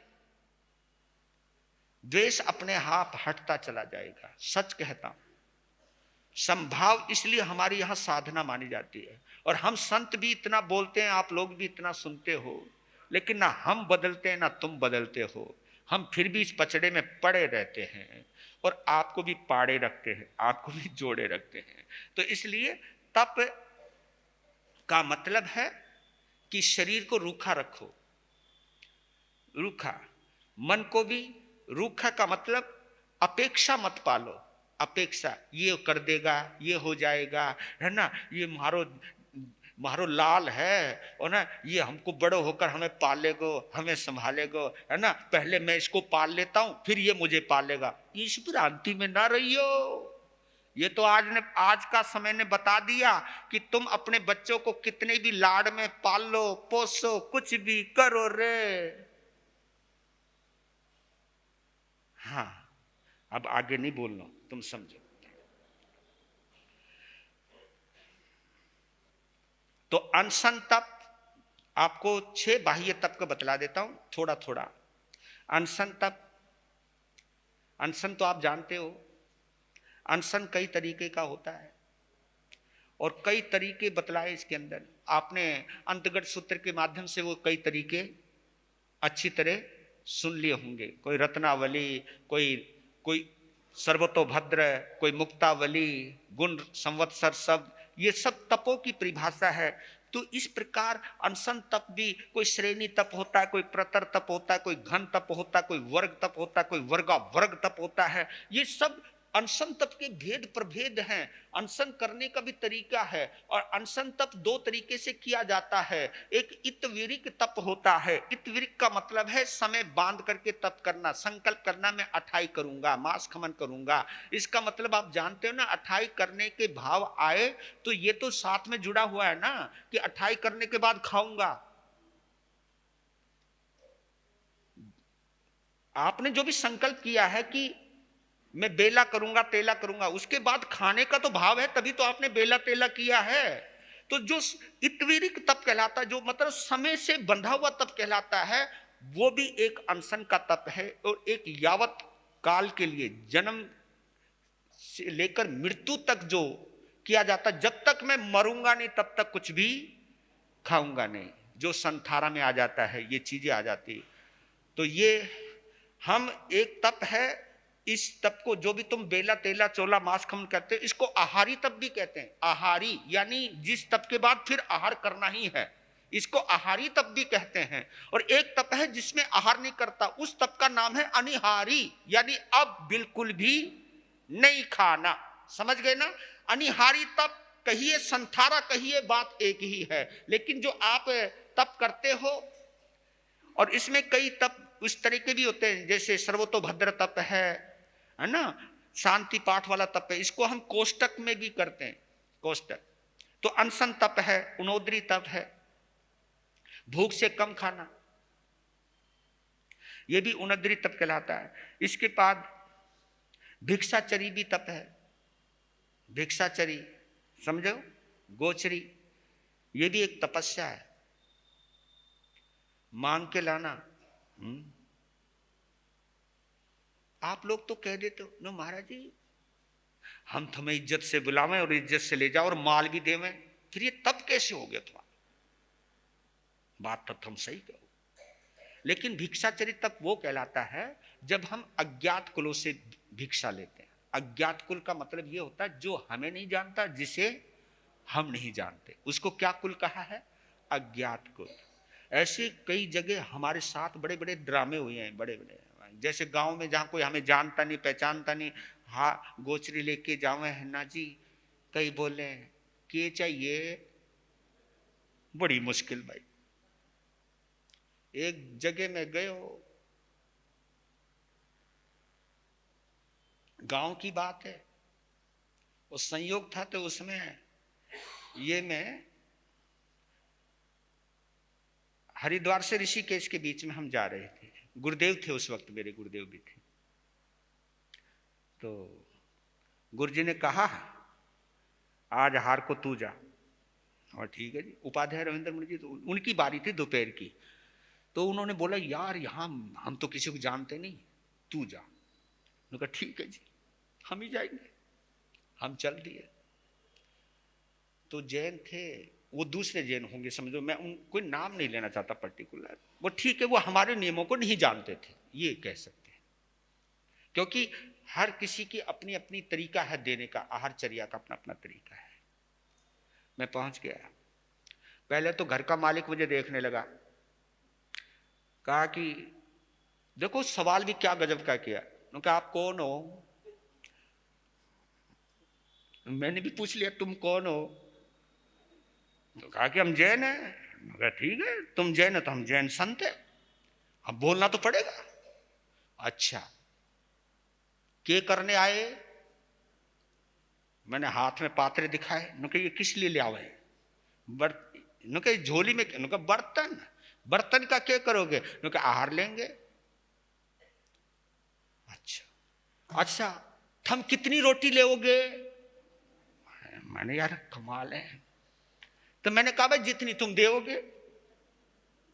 द्वेष अपने आप हटता चला जाएगा। सच कहता हूं, संभाव इसलिए हमारी यहां साधना मानी जाती है। और हम संत भी इतना बोलते हैं, आप लोग भी इतना सुनते हो, लेकिन ना हम बदलते हैं ना तुम बदलते हो। हम फिर भी इस पचड़े में पड़े रहते हैं, और आपको भी पाड़े रखते हैं, आपको भी जोड़े रखते हैं। तो इसलिए तप का मतलब है कि शरीर को रूखा रखो, रूखा। मन को भी रूखा का मतलब अपेक्षा मत पालो। अपेक्षा, ये कर देगा, ये हो जाएगा, है ना, ये मारो मारो लाल है, और ना ये हमको बड़ो होकर हमें पालेगो, हमें संभालेगो, है ना, पहले मैं इसको पाल लेता हूं फिर ये मुझे पालेगा। इस भ्रांति में ना रहियो। ये तो आज का समय ने बता दिया कि तुम अपने बच्चों को कितने भी लाड में पालो, पोसो, कुछ भी करो रे। हाँ, अब आगे नहीं बोलना, तुम समझो। तो अनशन तप, आपको 6 बाह्य तप को बतला देता हूं थोड़ा थोड़ा। अनशन तप, अनशन तो आप जानते हो, अनशन कई तरीके का होता है और कई तरीके बतलाए इसके अंदर। आपने अंतगत सूत्र के माध्यम से वो कई तरीके अच्छी तरह सुन लिए होंगे। कोई रत्नावली, कोई कोई सर्वतोभद्र, कोई मुक्तावली, गुण संवत्सर शब्द, ये सब तपों की परिभाषा है। तो इस प्रकार अनशन तप भी कोई श्रेणी तप होता है, कोई प्रतर तप होता है, कोई घन तप होता है, कोई वर्ग तप होता है, कोई वर्गा वर्ग तप होता है। ये सब अनशन तप के भेद प्रभेद हैं। अनशन करने का भी तरीका है और अनशन तप 2 तरीके से किया जाता है। एक इतविरिक तप होता है। इतविरिक का मतलब है समय बांध करके तप करना, संकल्प करना मैं 28 करूंगा, मांस खमन करूंगा। इसका मतलब आप जानते हो ना, 28 करने के भाव आए तो ये तो साथ में जुड़ा हुआ है ना कि 28 करने के बाद खाऊंगा। आपने जो भी संकल्प किया है कि मैं बेला करूंगा, तेला करूंगा, उसके बाद खाने का तो भाव है, तभी तो आपने बेला तेला किया है। तो जो इतविरिक तप कहलाता है, जो मतलब समय से बंधा हुआ तप कहलाता है, वो भी एक अनशन का तप है। और एक यावत काल के लिए, जन्म से लेकर मृत्यु तक जो किया जाता, जब तक मैं मरूंगा नहीं तब तक कुछ भी खाऊंगा नहीं, जो संथारा में आ जाता है, ये चीजें आ जाती। तो ये हम एक तप है, इस तप को जो भी तुम बेला तेला चोला मांस खमन कहते हो, इसको आहारी तप भी कहते हैं। आहारी यानी जिस तप के बाद फिर आहार करना ही है, इसको आहारी तप भी कहते हैं। और एक तप है जिसमें आहार नहीं करता, उस तप का नाम है अनिहारी, यानी अब बिल्कुल भी नहीं खाना। समझ गए ना? अनिहारी तप कहिए, संथारा कहिए, बात एक ही है। लेकिन जो आप तप करते हो, और इसमें कई तप उस तरह के भी होते हैं, जैसे सर्वतोभद्र तप है ना, शांति पाठ वाला तप है, इसको हम कोष्टक में भी करते हैं, कोष्टक। तो अनशन तप है, उनोद्री तप है, भूख से कम खाना, यह भी उनद्री तप कहलाता है। इसके बाद भिक्षाचरी भी तप है। भिक्षाचरी समझो, गोचरी, यह भी एक तपस्या है, मांग के लाना। आप लोग तो कह देते हो नो महाराज जी, हम तुम्हें इज्जत से बुलावें और इज्जत से ले जाओ और माल भी देवें, फिर ये तब कैसे हो गया तुम्हारा? बात तो तुम सही कहो। लेकिन भिक्षाचरी तप वो कहलाता है जब हम अज्ञात कुलों से भिक्षा लेते हैं। अज्ञात कुल का मतलब ये होता है जो हमें नहीं जानता, जिसे हम नहीं जानते, उसको क्या कुल कहा है? अज्ञात कुल। ऐसे कई जगह हमारे साथ बड़े बड़े ड्रामे हुए हैं, बड़े बड़े, जैसे गांव में जहां कोई हमें जानता नहीं पहचानता नहीं, हाँ गोचरी लेके जावे है ना जी, कई बोले के चाहिए, बड़ी मुश्किल भाई। एक जगह में गए हो, गांव की बात है, वो संयोग था, तो उसमें ये मैं हरिद्वार से ऋषिकेश के बीच में हम जा रहे थे, गुरुदेव थे उस वक्त, मेरे गुरुदेव भी थे। तो गुरुजी ने कहा आज हार को तू जा, और ठीक है जी। उपाध्याय रविंद्र मुनि जी, तो उनकी बारी थी दोपहर की, तो उन्होंने बोला यार यहाँ हम तो किसी को जानते नहीं, तू जा। उन्होंने कहा ठीक है जी, हम ही जाएंगे। हम चल दिए। तो जैन थे, वो दूसरे जैन होंगे समझो, मैं उन कोई नाम नहीं लेना चाहता पर्टिकुलर, वो ठीक है, वो हमारे नियमों को नहीं जानते थे, ये कह सकते हैं। क्योंकि हर किसी की अपनी अपनी तरीका है देने का, आहारचर्या का अपना अपना तरीका है। मैं पहुंच गया, पहले तो घर का मालिक मुझे देखने लगा, कहा कि देखो सवाल भी क्या गजब का किया, उन्होंने कहा आप कौन हो? मैंने भी पूछ लिया तुम कौन हो? तो कहा कि हम जैन हैं। कहा ठीक है, तुम जैन हो तो हम जैन संत है, अब बोलना तो पड़ेगा। अच्छा, के करने आए? मैंने हाथ में पात्रे दिखाए, उन्होंने ये किस लिए ले आवे? झोली में, बर्तन, बर्तन का क्या करोगे? आहार लेंगे। अच्छा अच्छा, हम कितनी रोटी लेोगे? मैंने यार कमाल है, तो मैंने कहा भाई जितनी तुम दोगे,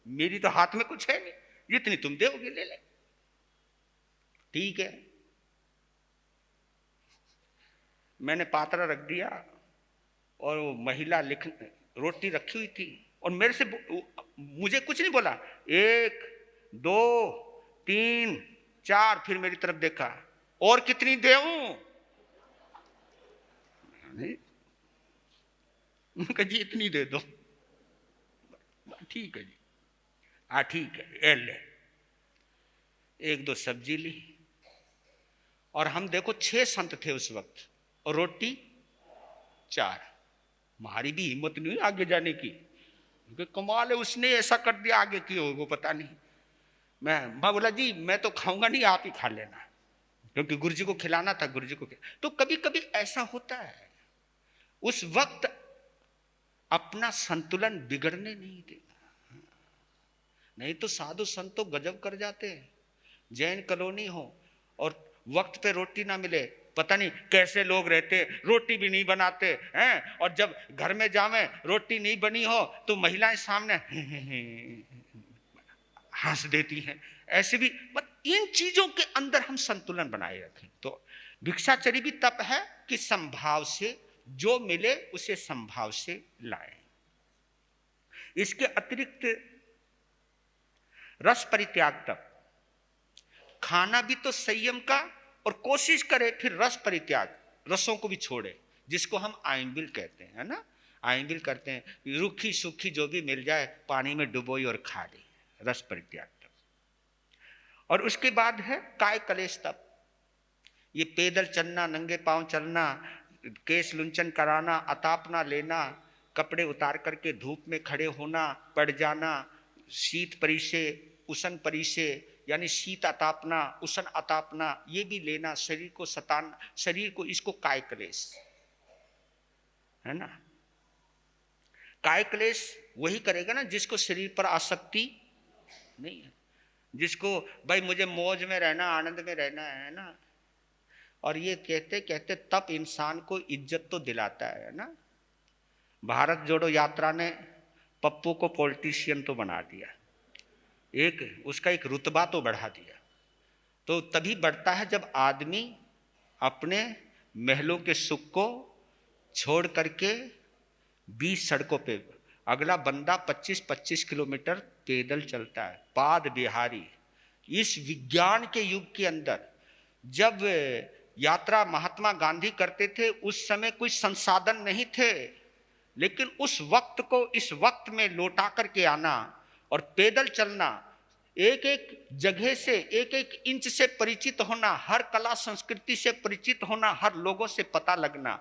मेरी तो हाथ में कुछ है नहीं, जितनी तुम दोगे ले ले। ठीक है, मैंने पात्रा रख दिया और वो महिला रोटी रखी हुई थी और मेरे से मुझे कुछ नहीं बोला, 1 2 3 4, फिर मेरी तरफ देखा, और कितनी देऊं? नहीं जी इतनी दे दो। ठीक है जी, हाँ ठीक है, ले 1 2 सब्जी ली। और हम देखो 6 संत थे उस वक्त और रोटी 4। हमारी भी हिम्मत नहीं आगे जाने की, क्योंकि कमाल है, उसने ऐसा कर दिया, आगे क्यों वो पता नहीं। मैं बोला जी मैं तो खाऊंगा नहीं, आप ही खा लेना, क्योंकि गुरु जी को खिलाना था, गुरु जी को तो कभी कभी ऐसा होता है, उस वक्त अपना संतुलन बिगड़ने नहीं देना। नहीं तो साधु संत तो गजब कर जाते हैं। जैन कॉलोनी हो और वक्त पे रोटी ना मिले, पता नहीं कैसे लोग रहते, रोटी भी नहीं बनाते हैं, और जब घर में जावे रोटी नहीं बनी हो तो महिलाएं सामने हंस देती हैं। ऐसे भी इन चीजों के अंदर हम संतुलन बनाए रखें। तो भिक्षाचर्य भी तप है कि संभाव से जो मिले उसे संभाव से लाएं। इसके अतिरिक्त रस परित्याग तप, खाना भी तो संयम का, और कोशिश करे फिर रस परित्याग, रसों को भी छोड़े, जिसको हम आइंबिल कहते हैं, है ना, आइंबिल करते हैं, रूखी सूखी जो भी मिल जाए पानी में डुबोई और खा ली, रस परित्याग तप। और उसके बाद है काय कलेश तप। ये पैदल चलना, नंगे पांव चलना, केस लुंचन कराना, अतापना लेना, कपड़े उतार करके धूप में खड़े होना, पड़ जाना, शीत परिसे उष्ण परिसे, यानी शीत अतापना उष्ण अतापना, ये भी लेना, शरीर को सताना, शरीर को, इसको काय क्लेश है ना। काय क्लेश वही करेगा ना जिसको शरीर पर आसक्ति नहीं है, जिसको भाई मुझे मौज में रहना, आनंद में रहना है ना। और ये कहते कहते तप इंसान को इज्जत तो दिलाता है ना। भारत जोड़ो यात्रा ने पप्पू को पॉलिटिशियन तो बना दिया, उसका एक रुतबा तो बढ़ा दिया। तो तभी बढ़ता है जब आदमी अपने महलों के सुख को छोड़ करके 20 सड़कों पे, अगला बंदा 25-25 किलोमीटर पैदल चलता है, पाद बिहारी। इस विज्ञान के युग के अंदर जब यात्रा महात्मा गांधी करते थे, उस समय कोई संसाधन नहीं थे, लेकिन उस वक्त को इस वक्त में लौटा करके आना और पैदल चलना, एक एक जगह से एक एक इंच से परिचित होना, हर कला संस्कृति से परिचित होना, हर लोगों से पता लगना।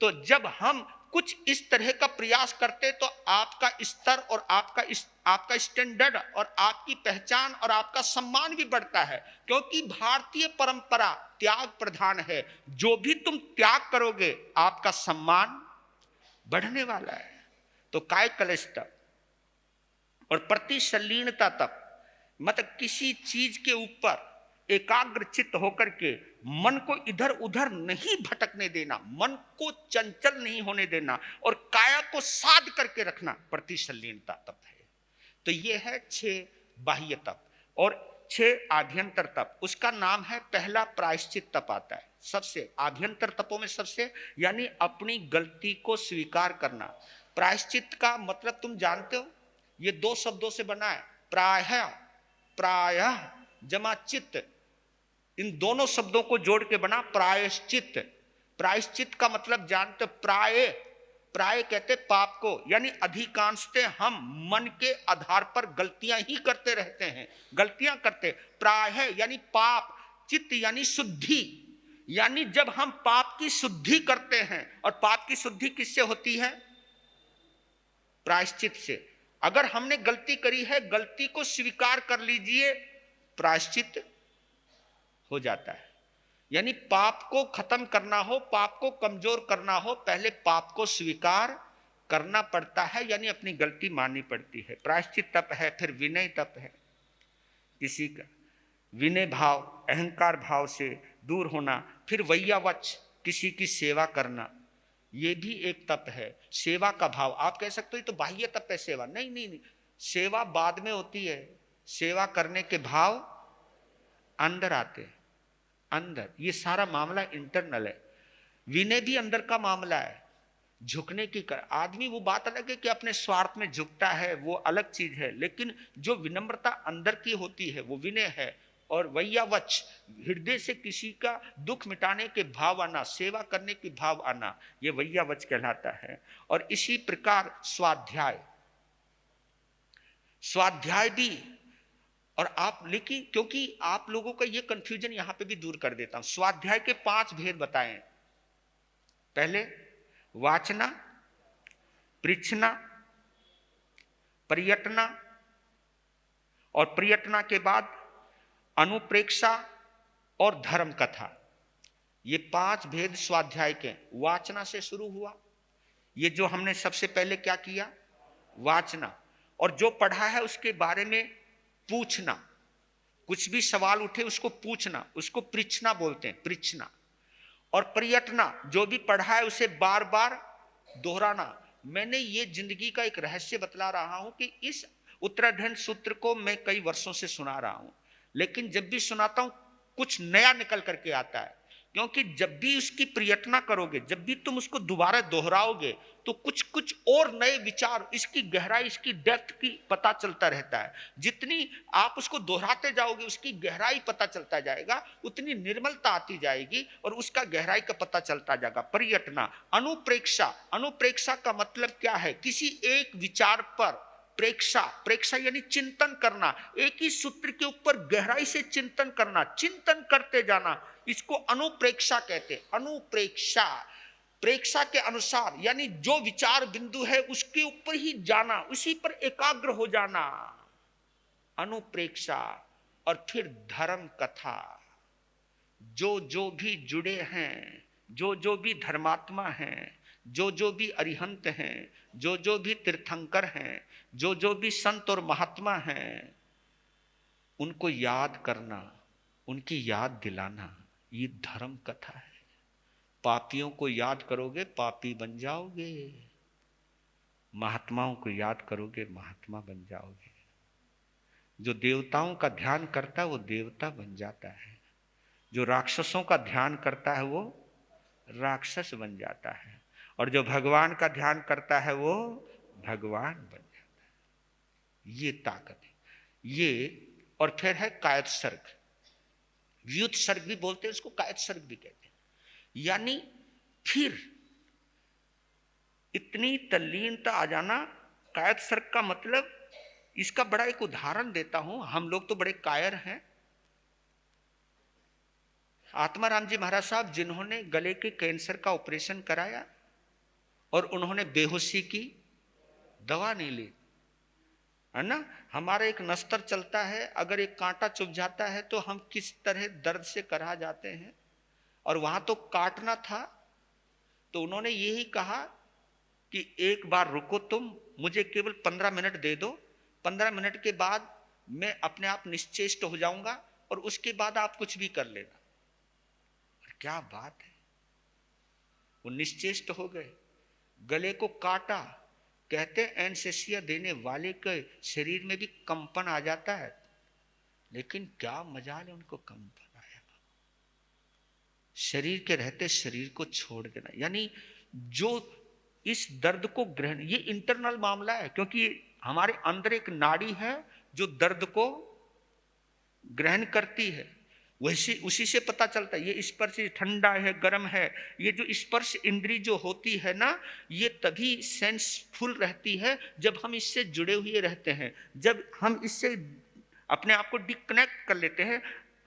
तो जब हम कुछ इस तरह का प्रयास करते तो आपका स्तर और आपका स्टैंडर्ड और आपकी पहचान और आपका सम्मान भी बढ़ता है, क्योंकि भारतीय परंपरा त्याग प्रधान है। जो भी तुम त्याग करोगे आपका सम्मान बढ़ने वाला है। तो काय कलेश तप और प्रतिशलीनता तप, मतलब किसी चीज के ऊपर एकाग्र चित्त होकर के मन को इधर उधर नहीं भटकने देना, मन को चंचल नहीं होने देना और काया को साध करके रखना, प्रतिशलीनता तप है। तो ये है 6 बाह्य तप। और 6 आभ्यंतर तप, उसका नाम है, पहला प्रायश्चित तप आता है सबसे आभ्यंतर तपों में सबसे, यानी अपनी गलती को स्वीकार करना। प्रायश्चित का मतलब तुम जानते हो, ये 2 शब्दों से बना है, प्रायः जमा चित्त, इन दोनों शब्दों को जोड़ के बना प्रायश्चित। प्रायश्चित का मतलब जानते, प्राय कहते पाप को, यानी अधिकांशतः हम मन के आधार पर गलतियां ही करते रहते हैं, गलतियां करते। प्राय यानी पाप, चित्त यानी शुद्धि, यानी जब हम पाप की शुद्धि करते हैं, और पाप की शुद्धि किससे होती है? प्रायश्चित से। अगर हमने गलती करी है, गलती को स्वीकार कर लीजिए, प्रायश्चित हो जाता है। यानी पाप को खत्म करना हो, पाप को कमजोर करना हो, पहले पाप को स्वीकार करना पड़ता है, यानी अपनी गलती माननी पड़ती है। प्रायश्चित तप है। फिर विनय तप है, किसी का विनय भाव, अहंकार भाव से दूर होना। फिर वैयावच, किसी की सेवा करना, ये भी एक तप है, सेवा का भाव। आप कह सकते हो ये तो बाह्य तप है सेवा, नहीं नहीं नहीं, सेवा बाद में होती है, सेवा करने के भाव अंदर आते हैं, अंदर। ये सारा मामला इंटरनल है। विनय भी अंदर का मामला है, झुकने की कर। आदमी वो बात अलग है कि अपने स्वार्थ में झुकता है, वो अलग चीज है, लेकिन जो विनम्रता अंदर की होती है वो विनय है। और वैयावच, हृदय से किसी का दुख मिटाने के भाव आना, सेवा करने की भाव आना, ये वैयावच कहलाता है। और इसी प्रकार स्वाध्याय, स्वाध्याय भी। और आप लेकिन क्योंकि आप लोगों का ये कंफ्यूजन यहां पे भी दूर कर देता हूं, स्वाध्याय के 5 भेद बताएं। पहले वाचना, पृच्छना, पर्यटना, और पर्यटना के बाद अनुप्रेक्षा और धर्म कथा। ये 5 भेद स्वाध्याय के। वाचना से शुरू हुआ, ये जो हमने सबसे पहले क्या किया, वाचना। और जो पढ़ा है उसके बारे में पूछना, कुछ भी सवाल उठे उसको पूछना, उसको पृच्छना बोलते हैं, पृच्छना। और पर्यटना, जो भी पढ़ा है उसे बार बार दोहराना। मैंने ये जिंदगी का एक रहस्य बतला रहा हूं कि इस उत्तराधर्म सूत्र को मैं कई वर्षों से सुना रहा हूं, लेकिन जब भी सुनाता हूं कुछ नया निकल करके आता है। क्योंकि जब भी उसकी पर्यटना करोगे, जब भी तुम उसको दोबारा दोहराओगे, तो कुछ कुछ और नए विचार, इसकी गहराई, इसकी डेप्थ की पता चलता रहता है। जितनी आप उसको दोहराते जाओगे उसकी गहराई पता चलता जाएगा, उतनी निर्मलता आती जाएगी और उसका गहराई का पता चलता जाएगा। पर्यटना। अनुप्रेक्षा, अनुप्रेक्षा का मतलब क्या है, किसी एक विचार पर प्रेक्षा, प्रेक्षा यानी चिंतन करना, एक ही सूत्र के ऊपर गहराई से चिंतन करना, चिंतन करते जाना, इसको अनुप्रेक्षा कहते हैं। अनुप्रेक्षा, प्रेक्षा के अनुसार, यानी जो विचार बिंदु है उसके ऊपर ही जाना, उसी पर एकाग्र हो जाना, अनुप्रेक्षा। और फिर धर्म कथा, जो जो भी जुड़े हैं, जो जो भी धर्मात्मा हैं, जो जो भी अरिहंत हैं, जो जो भी तीर्थंकर हैं, जो जो भी संत और महात्मा हैं, उनको याद करना, उनकी याद दिलाना, ये धर्म कथा है। पापियों को याद करोगे पापी बन जाओगे, महात्माओं को याद करोगे महात्मा बन जाओगे। जो देवताओं का ध्यान करता है वो देवता बन जाता है, जो राक्षसों का ध्यान करता है वो राक्षस बन जाता है, और जो भगवान का ध्यान करता है वो भगवान बन जाता है। ये ताकत है ये। और फिर है कायत सर्ग, व्युत सर्ग भी बोलते हैं उसको, कायत सर्ग भी कहते हैं। यानी फिर इतनी तल्लीनता आ जाना। कायत सर्ग का मतलब, इसका बड़ा एक उदाहरण देता हूं। हम लोग तो बड़े कायर हैं। आत्माराम जी महाराज साहब, जिन्होंने गले के कैंसर का ऑपरेशन कराया और उन्होंने बेहोशी की दवा नहीं ली, है ना। हमारा एक नस्तर चलता है, अगर एक कांटा चुभ जाता है तो हम किस तरह दर्द से करा जाते हैं, और वहां तो काटना था, तो उन्होंने यही कहा कि एक बार रुको तुम, मुझे केवल 15 मिनट दे दो, 15 मिनट के बाद मैं अपने आप निश्चेष्ट हो जाऊंगा और उसके बाद आप कुछ भी कर लेना। क्या बात है, वो निश्चेष्ट हो गए, गले को काटा। कहते एनेस्थीसिया देने वाले के शरीर में भी कंपन आ जाता है, लेकिन क्या मजाल है उनको कंपन आया। शरीर के रहते शरीर को छोड़ देना, यानी जो इस दर्द को ग्रहण, ये इंटरनल मामला है, क्योंकि हमारे अंदर एक नाड़ी है जो दर्द को ग्रहण करती है। वैसे उसी से पता चलता है ये स्पर्श ठंडा है गर्म है। ये जो स्पर्श इंद्री जो होती है ना, ये तभी सेंसफुल रहती है जब हम इससे जुड़े हुए रहते हैं। जब हम इससे अपने आप को डिकनेक्ट कर लेते हैं,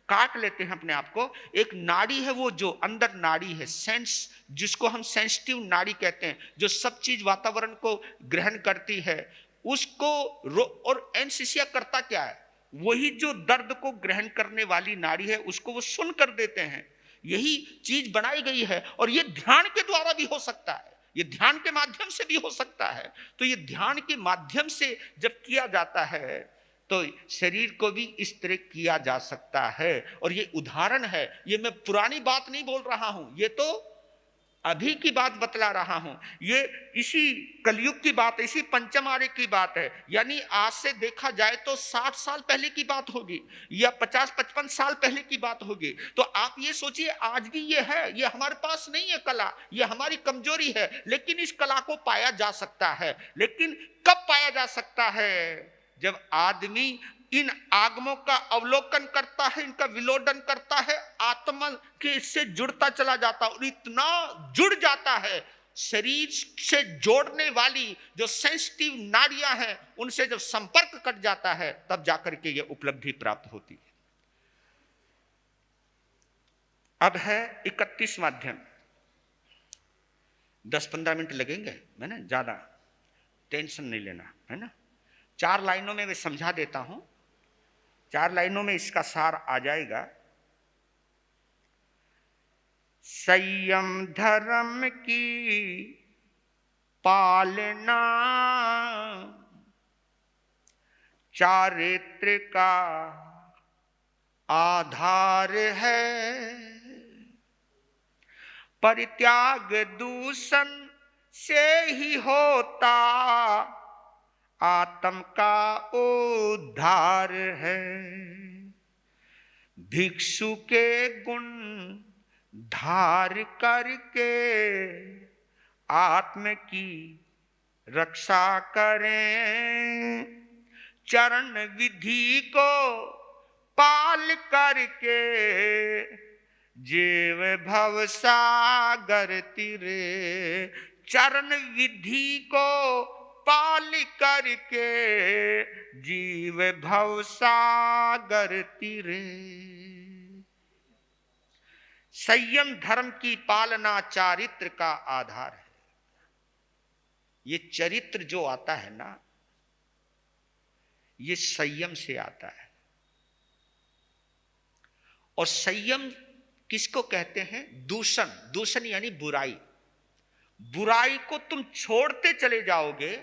काट लेते हैं अपने आप को, एक नाड़ी है वो जो अंदर नाड़ी है, सेंस, जिसको हम सेंसिटिव नाड़ी कहते हैं, जो सब चीज वातावरण को ग्रहण करती है, उसको और एनेस्थीसिया करता क्या है, वही जो दर्द को ग्रहण करने वाली नाड़ी है उसको वो सुन कर देते हैं। यही चीज बनाई गई है, और ये ध्यान के द्वारा भी हो सकता है, ये ध्यान के माध्यम से भी हो सकता है। तो ये ध्यान के माध्यम से जब किया जाता है तो शरीर को भी इस तरह किया जा सकता है। और ये उदाहरण है, ये मैं पुरानी बात नहीं बोल रहा हूं, ये तो अभी की बात बतला रहा हूं, ये इसी कलयुग की बात, इसी पंचम आर्य की बात है। यानी आज से देखा जाए तो 60 साल पहले की बात होगी या 50-55 साल पहले की बात होगी। तो आप ये सोचिए, आज भी ये है, ये हमारे पास नहीं है कला, ये हमारी कमजोरी है, लेकिन इस कला को पाया जा सकता है। लेकिन कब पाया जा सकता है? जब आदमी इन आगमों का अवलोकन करता है, इनका विलोडन करता है, आत्मा के इससे जुड़ता चला जाता और इतना जुड़ जाता है, शरीर से जोड़ने वाली जो सेंसिटिव नाड़ियां हैं उनसे जब संपर्क कट जाता है, तब जाकर के यह उपलब्धि प्राप्त होती है। अब है 31वां अध्ययन। 10-15 मिनट लगेंगे, है ना, ज्यादा टेंशन नहीं लेना, है ना। 4 लाइनों में मैं समझा देता हूं, 4 लाइनों में इसका सार आ जाएगा। संयम धर्म की पालना चारित्र का आधार है, परित्याग दूषण से ही होता आत्म का उद्धार है। भिक्षु के गुण धार करके आत्म की रक्षा करें, चरण विधि को पाल करके जीव भव सागर तिरे। चरण विधि को पाल करके जीव भव सागर तिरे। संयम धर्म की पालना चारित्र का आधार है। ये चरित्र जो आता है ना, ये संयम से आता है। और संयम किसको कहते हैं? दूषण। दूषण यानी बुराई। बुराई को तुम छोड़ते चले जाओगे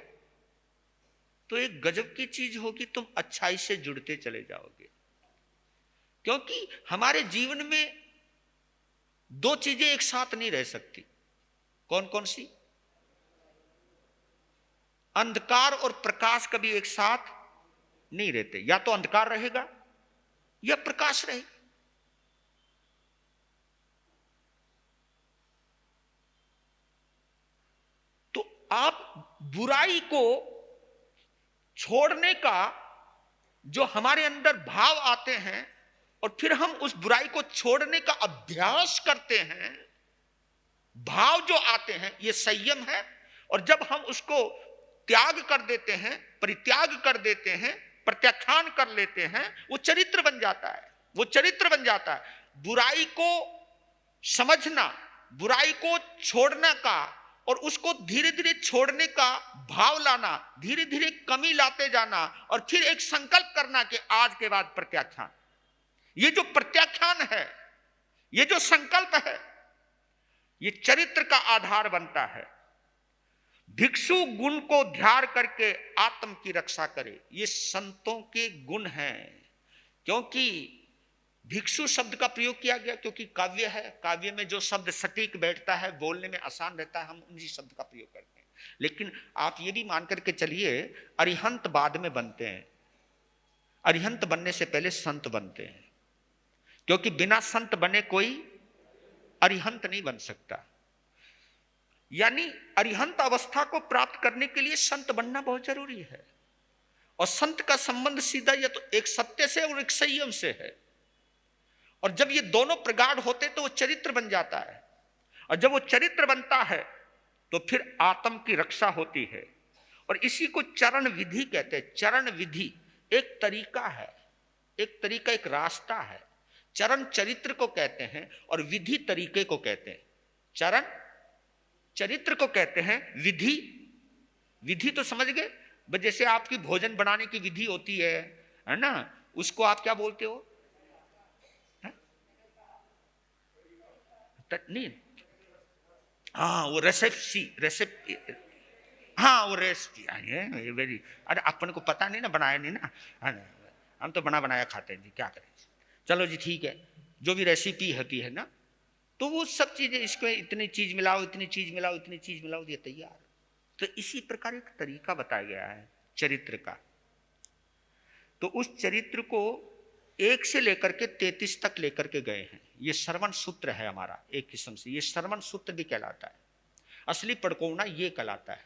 तो एक गजब की चीज होगी, तुम अच्छाई से जुड़ते चले जाओगे। क्योंकि हमारे जीवन में 2 चीजें एक साथ नहीं रह सकती। कौन कौन सी? अंधकार और प्रकाश कभी एक साथ नहीं रहते। या तो अंधकार रहेगा या प्रकाश रहेगा। तो आप बुराई को छोड़ने का जो हमारे अंदर भाव आते हैं और फिर हम उस बुराई को छोड़ने का अभ्यास करते हैं, भाव जो आते हैं, ये संयम है। और जब हम उसको त्याग कर देते हैं, परित्याग कर देते हैं, प्रत्याख्यान कर लेते हैं, वो चरित्र बन जाता है। वो चरित्र बन जाता है। बुराई को समझना, बुराई को छोड़ने का और उसको धीरे धीरे छोड़ने का भाव लाना, धीरे धीरे कमी लाते जाना और फिर एक संकल्प करना कि आज के बाद प्रत्याख्यान। ये जो प्रत्याख्यान है, ये जो संकल्प है, ये चरित्र का आधार बनता है। भिक्षु गुण को ध्यान करके आत्म की रक्षा करे, ये संतों के गुण हैं। क्योंकि भिक्षु शब्द का प्रयोग किया गया क्योंकि काव्य है। काव्य में जो शब्द सटीक बैठता है, बोलने में आसान रहता है, हम उन्हीं शब्द का प्रयोग करते हैं। लेकिन आप ये भी मान करके चलिए, अरिहंत बाद में बनते हैं। अरिहंत बनने से पहले संत बनते हैं, क्योंकि बिना संत बने कोई अरिहंत नहीं बन सकता। यानी अरिहंत अवस्था को प्राप्त करने के लिए संत बनना बहुत जरूरी है। और संत का संबंध सीधा या तो एक सत्य से और एक संयम से है। और जब ये दोनों प्रगाढ़ होते तो वो चरित्र बन जाता है। और जब वो चरित्र बनता है तो फिर आत्म की रक्षा होती है। और इसी को चरण विधि कहते हैं। चरण विधि एक तरीका है, एक तरीका, एक रास्ता है। चरण चरित्र को कहते हैं और विधि तरीके को कहते हैं। चरण चरित्र को कहते हैं, विधि, विधि तो समझ गए। जैसे आपकी भोजन बनाने की विधि होती है ना, उसको आप क्या बोलते हो? नहीं, हाँ वो रेसिपी, हाँ वो रेसिपी है वेरी। अरे अपन को पता नहीं ना, बनाया नहीं ना, हम तो बना बनाया खाते हैं जी, क्या करें। चलो जी ठीक है, जो भी रेसिपी होती है ना, तो वो सब चीजें, इसको इतनी चीज मिलाओ, इतनी चीज मिलाओ, इतनी चीज मिलाओ, ये तैयार। तो इसी प्रकार एक तरीका बताया गया है चरित्र का। तो उस चरित्र को 1 से लेकर के 33 तक लेकर के गए हैं। ये श्रवण सूत्र है हमारा एक किस्म से, ये श्रवण सूत्र भी कहलाता है। असली पड़कोना ये कहलाता है।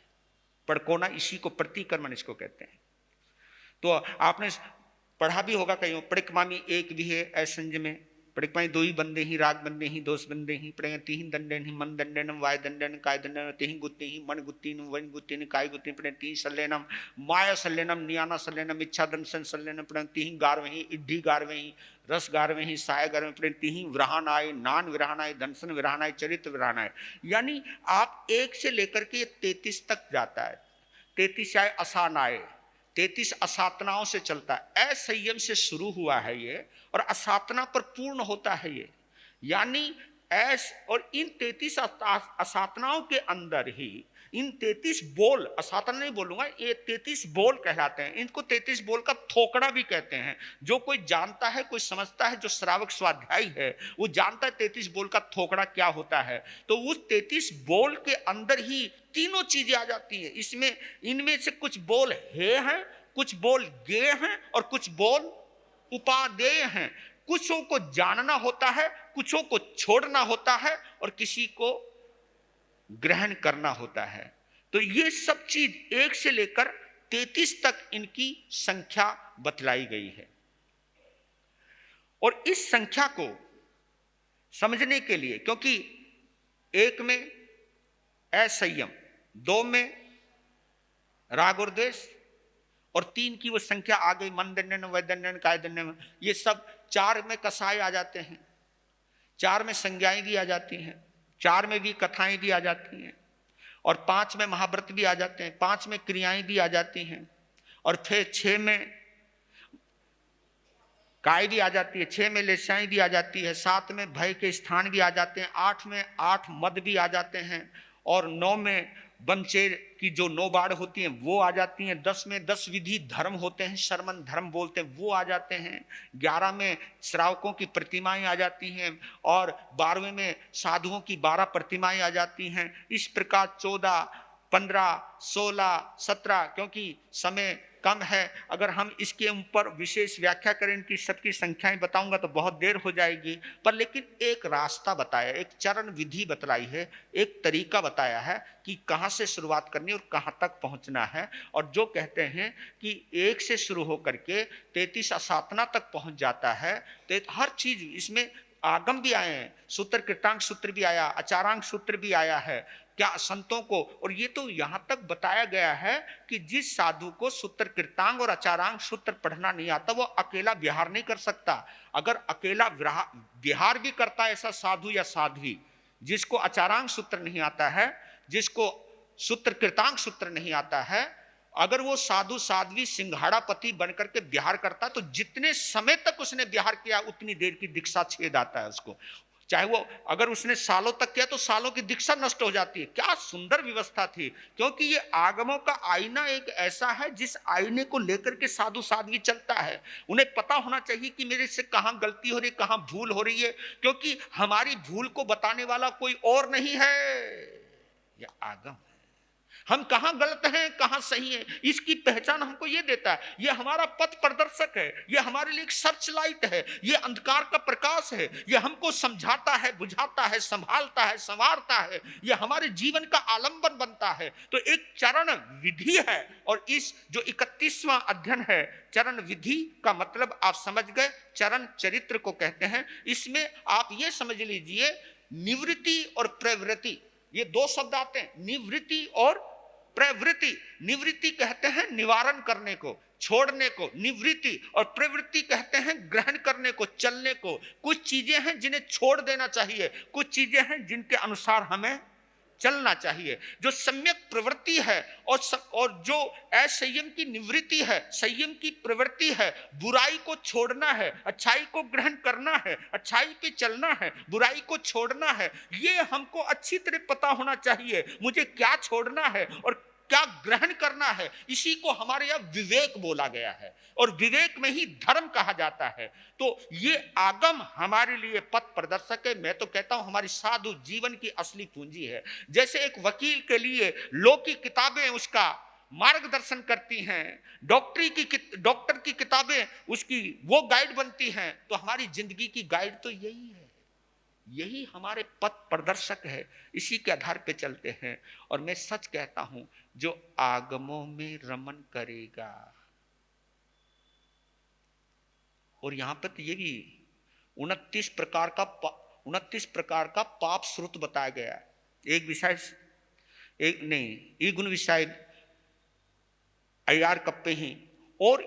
पड़कोना इसी को, प्रतिक्रमण इसको कहते हैं। तो आपने पढ़ा भी होगा कहीं, पड़िकमामी एक भी है ऐसंज में, पड़िकमामी 2 ही बंदे ही, राग बंदे ही, दोष बंदे ही, पड़े 3 दंडन ही, मन दंडन, वाय दंडन, काय दंडन, 3 गुत्ती ही, मन गुत्ती वन गुत्ती काय गुत्ती, पड़े 3 सल्लेनम, माया सल्लेनम, नियाना सल्लेनम, इच्छा दंशन सल्लेनम, पड़े 3 गारवे ही, इड्ढी गारवे ही, रस गारवे ही, साय गारवे, पड़े 3 विरहान आए, नान विरहान आए, दंशन विरहान आए, चरित्र विरहान आए। यानी आप 1 से लेकर के 33 तक जाता है। 33 आए असान आए, 33 असातनाओं से चलता है। असंयम से शुरू हुआ है ये, और असातना पर पूर्ण होता है ये। यानी ऐस, और इन 33 असातनाओं के अंदर ही इन 33 बोल, असातना नहीं बोलूंगा, ये 33 बोल कहलाते हैं। इनको 33 बोल का थोकड़ा भी कहते हैं। जो कोई जानता है, कोई समझता है, जो श्रावक स्वाध्यायी है वो जानता है 33 बोल का थोकड़ा क्या होता है। तो उस 33 बोल के अंदर ही तीनों चीजें आ जाती है। इसमें, इनमें से कुछ बोल हे हैं, कुछ बोल गे हैं, और कुछ बोल उपादेय हैं। कुछों को जानना होता है, कुछों को छोड़ना होता है, और किसी को ग्रहण करना होता है। तो ये सब चीज 1 से लेकर 33 तक इनकी संख्या बतलाई गई है। और इस संख्या को समझने के लिए, क्योंकि 1 में असंयम, 2 में राग और द्वेष, और 3 की वो संख्या आ गई मन दंडन, वैदंडन, काय दंडन, ये सब 4 में कसाय आ जाते हैं, 4 में संज्ञाएं भी आ जाती हैं, 4 में भी कथाएं भी आ जाती हैं, और 5 में महाव्रत भी आ जाते हैं, 5 में क्रियाएं भी आ जाती हैं, और फिर 6 में काय भी आ जाती है, 6 में लेशाएं भी आ जाती है, 7 में भय के स्थान भी आ जाते हैं, 8 में 8 मद भी आ जाते हैं, और 9 में बंचेर की जो 9 बाढ़ होती हैं वो आ जाती हैं, 10 में 10 विधि धर्म होते हैं, शर्मन धर्म बोलते हैं, वो आ जाते हैं, 11 में श्रावकों की प्रतिमाएं आ जाती हैं, और 12वें में साधुओं की 12 प्रतिमाएं आ जाती हैं। इस प्रकार 14, 15, 16, 17, क्योंकि समय कम है, अगर हम इसके ऊपर विशेष व्याख्या करें, इनकी सबकी संख्याएं बताऊंगा तो बहुत देर हो जाएगी। पर लेकिन एक रास्ता बताया, एक चरण विधि बतलाई है, एक तरीका बताया है कि कहाँ से शुरुआत करनी और कहाँ तक पहुँचना है। और जो कहते हैं कि 1 से शुरू होकर के 33 असातना तक पहुँच जाता है। तो हर चीज इसमें आगम भी आए हैं, सूत्र कृतांग सूत्र भी आया, आचारांग सूत्र भी आया है, क्या संतों को। और ये तो यहां तक बताया गया है कि जिस साधु को सूत्र कृतांग और आचारांग सूत्र पढ़ना नहीं आता, वो अकेला विहार नहीं कर सकता। अगर अकेला विहार भी करता है ऐसा साधु या साध्वी, जिसको आचारांग सूत्र नहीं आता है, जिसको सूत्र कृतांग सूत्र नहीं आता है, अगर वो साधु साध्वी सिंघाड़ापति बनकर के विहार करता, तो जितने समय तक उसने विहार किया उतनी देर की दीक्षा छेद आता है उसको। चाहे वो अगर उसने सालों तक किया तो सालों की दीक्षा नष्ट हो जाती है। क्या सुंदर व्यवस्था थी, क्योंकि ये आगमों का आईना एक ऐसा है जिस आईने को लेकर के साधु साध्वी चलता है। उन्हें पता होना चाहिए कि मेरे से कहां गलती हो रही, कहां भूल हो रही है, क्योंकि हमारी भूल को बताने वाला कोई और नहीं है, यह आगम है। हम कहां गलत हैं, कहां सही हैं, इसकी पहचान हमको ये देता है। ये हमारा पथ प्रदर्शक है, ये हमारे लिए एक सर्च लाइट है, ये अंधकार का प्रकाश है, ये हमको समझाता है, बुझाता है, संभालता है, संवारता है, ये हमारे जीवन का आलंबन बनता है। तो एक चरण विधि है, और इस जो 31वां अध्ययन है चरण विधि का मतलब आप समझ गए, चरण चरित्र को कहते हैं। इसमें आप ये समझ लीजिए, निवृत्ति और प्रवृत्ति, ये 2 शब्द आते हैं, निवृत्ति और प्रवृत्ति। निवृत्ति कहते हैं निवारण करने को, छोड़ने को, निवृत्ति, और प्रवृत्ति कहते हैं ग्रहण करने को, चलने को। कुछ चीजें हैं जिन्हें छोड़ देना चाहिए, कुछ चीजें हैं जिनके अनुसार हमें चलना चाहिए। जो सम्यक प्रवृत्ति है और जो असंयम की निवृत्ति है, संयम की प्रवृत्ति है, बुराई को छोड़ना है, अच्छाई को ग्रहण करना है, अच्छाई पे चलना है, बुराई को छोड़ना है, ये हमको अच्छी तरह पता होना चाहिए। मुझे क्या छोड़ना है और क्या ग्रहण करना है, इसी को हमारे यहाँ विवेक बोला गया है, और विवेक में ही धर्म कहा जाता है। तो ये आगम हमारे लिए पथ प्रदर्शक है। मैं तो कहता हूं हमारी साधु जीवन की असली पूंजी है। जैसे एक वकील के लिए लॉ की किताबें उसका मार्गदर्शन करती हैं, डॉक्टर की किताबें उसकी वो गाइड बनती हैं, तो हमारी जिंदगी की गाइड तो यही है, यही हमारे पथ प्रदर्शक है, इसी के आधार पे चलते हैं। और मैं सच कहता हूं, जो आगमों में रमन करेगा, और यहां पर तो ये भी 29 प्रकार का पाप श्रुत बताया गया है। एक विषय एक नहीं, ई गुण विषय अयार कप्पे ही, और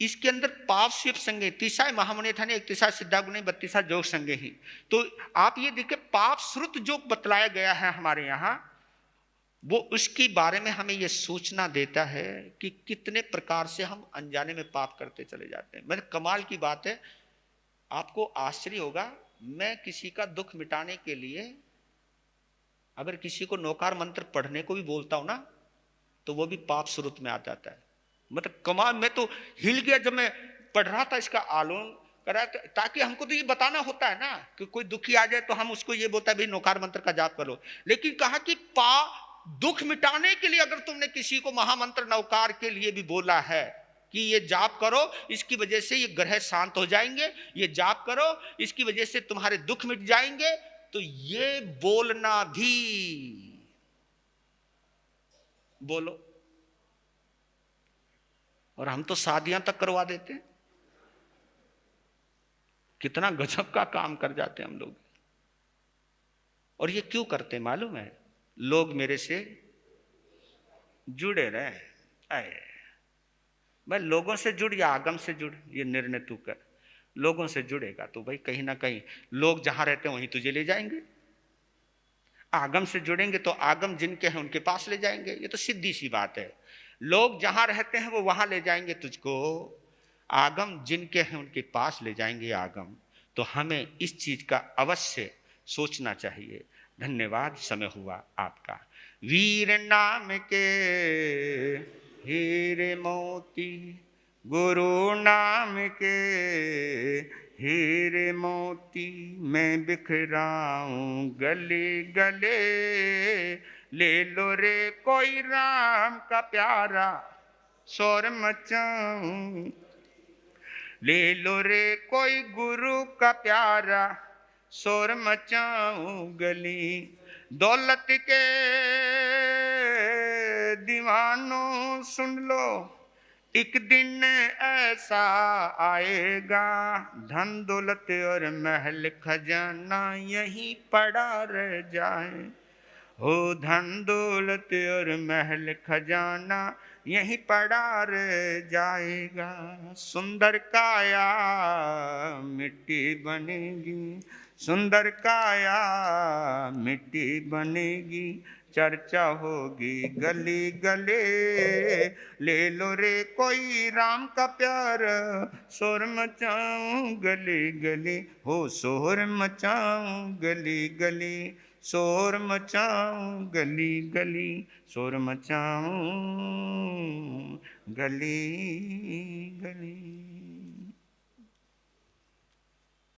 इसके अंदर पाप शिव संगे तीसरा महामने था, एक तीसरा सिद्धा गुण 32 जोग संगे ही। तो आप ये देखिए, पाप श्रुत जो बतलाया गया है हमारे यहाँ, वो उसके बारे में हमें ये सूचना देता है कि कितने प्रकार से हम अनजाने में पाप करते चले जाते हैं। मतलब कमाल की बात है, आपको आश्चर्य होगा, मैं किसी का दुख मिटाने के लिए अगर किसी को नौकार मंत्र पढ़ने को भी बोलता हूं ना, तो वो भी पाप श्रुत में आ जाता है। मतलब कमाल, मैं तो हिल गया जब मैं पढ़ रहा था इसका आलोन करा, ताकि हमको तो ये बताना होता है ना कि कोई दुखी आ जाए तो हम उसको ये बोलता है भाई नौकार मंत्र का जाप करो। लेकिन कहा कि दुख मिटाने के लिए अगर तुमने किसी को महामंत्र नौकार के लिए भी बोला है कि ये जाप करो, इसकी वजह से ये ग्रह शांत हो जाएंगे, ये जाप करो, इसकी वजह से तुम्हारे दुख मिट जाएंगे, तो ये बोलना भी बोलो। और हम तो शादियां तक करवा देते हैं, कितना गजब का काम कर जाते हैं हम लोग। और ये क्यों करते मालूम है? लोग मेरे से जुड़े रहे। आए भाई, लोगों से जुड़ या आगम से जुड़, ये निर्णय तू कर। लोगों से जुड़ेगा तो भाई कहीं ना कहीं लोग जहां रहते हैं वहीं तुझे ले जाएंगे। आगम से जुड़ेंगे तो आगम जिनके हैं उनके पास ले जाएंगे, ये तो सीधी सी बात है। लोग जहां रहते हैं वो वहां ले जाएंगे तुझको, आगम जिनके हैं उनके पास ले जाएंगे आगम। तो हमें इस चीज का अवश्य सोचना चाहिए। धन्यवाद, समय हुआ आपका। वीर नाम के हीरे मोती, गुरु नाम के हीरे मोती, मैं बिखराऊं गली गले, ले लो रे कोई राम का प्यारा, शोर मचाऊं। ले लो रे कोई गुरु का प्यारा, शोर मचाऊं गली। दौलत के दीवानों सुन लो, एक दिन ऐसा आएगा, धन दौलत और महल खजाना यहीं पड़ा रह जाए। हो धन दौलत और महल खजाना यहीं पड़ा रह जाएगा। सुंदर काया मिट्टी बनेगी, सुंदर काया मिट्टी बनेगी, चर्चा होगी गली गले, ले लो रे कोई राम का प्यार, शोर मचाऊं गली गली। हो शोर मचाऊं गली गली, शोर मचाऊं गली गली, शोर मचाऊं गली गली।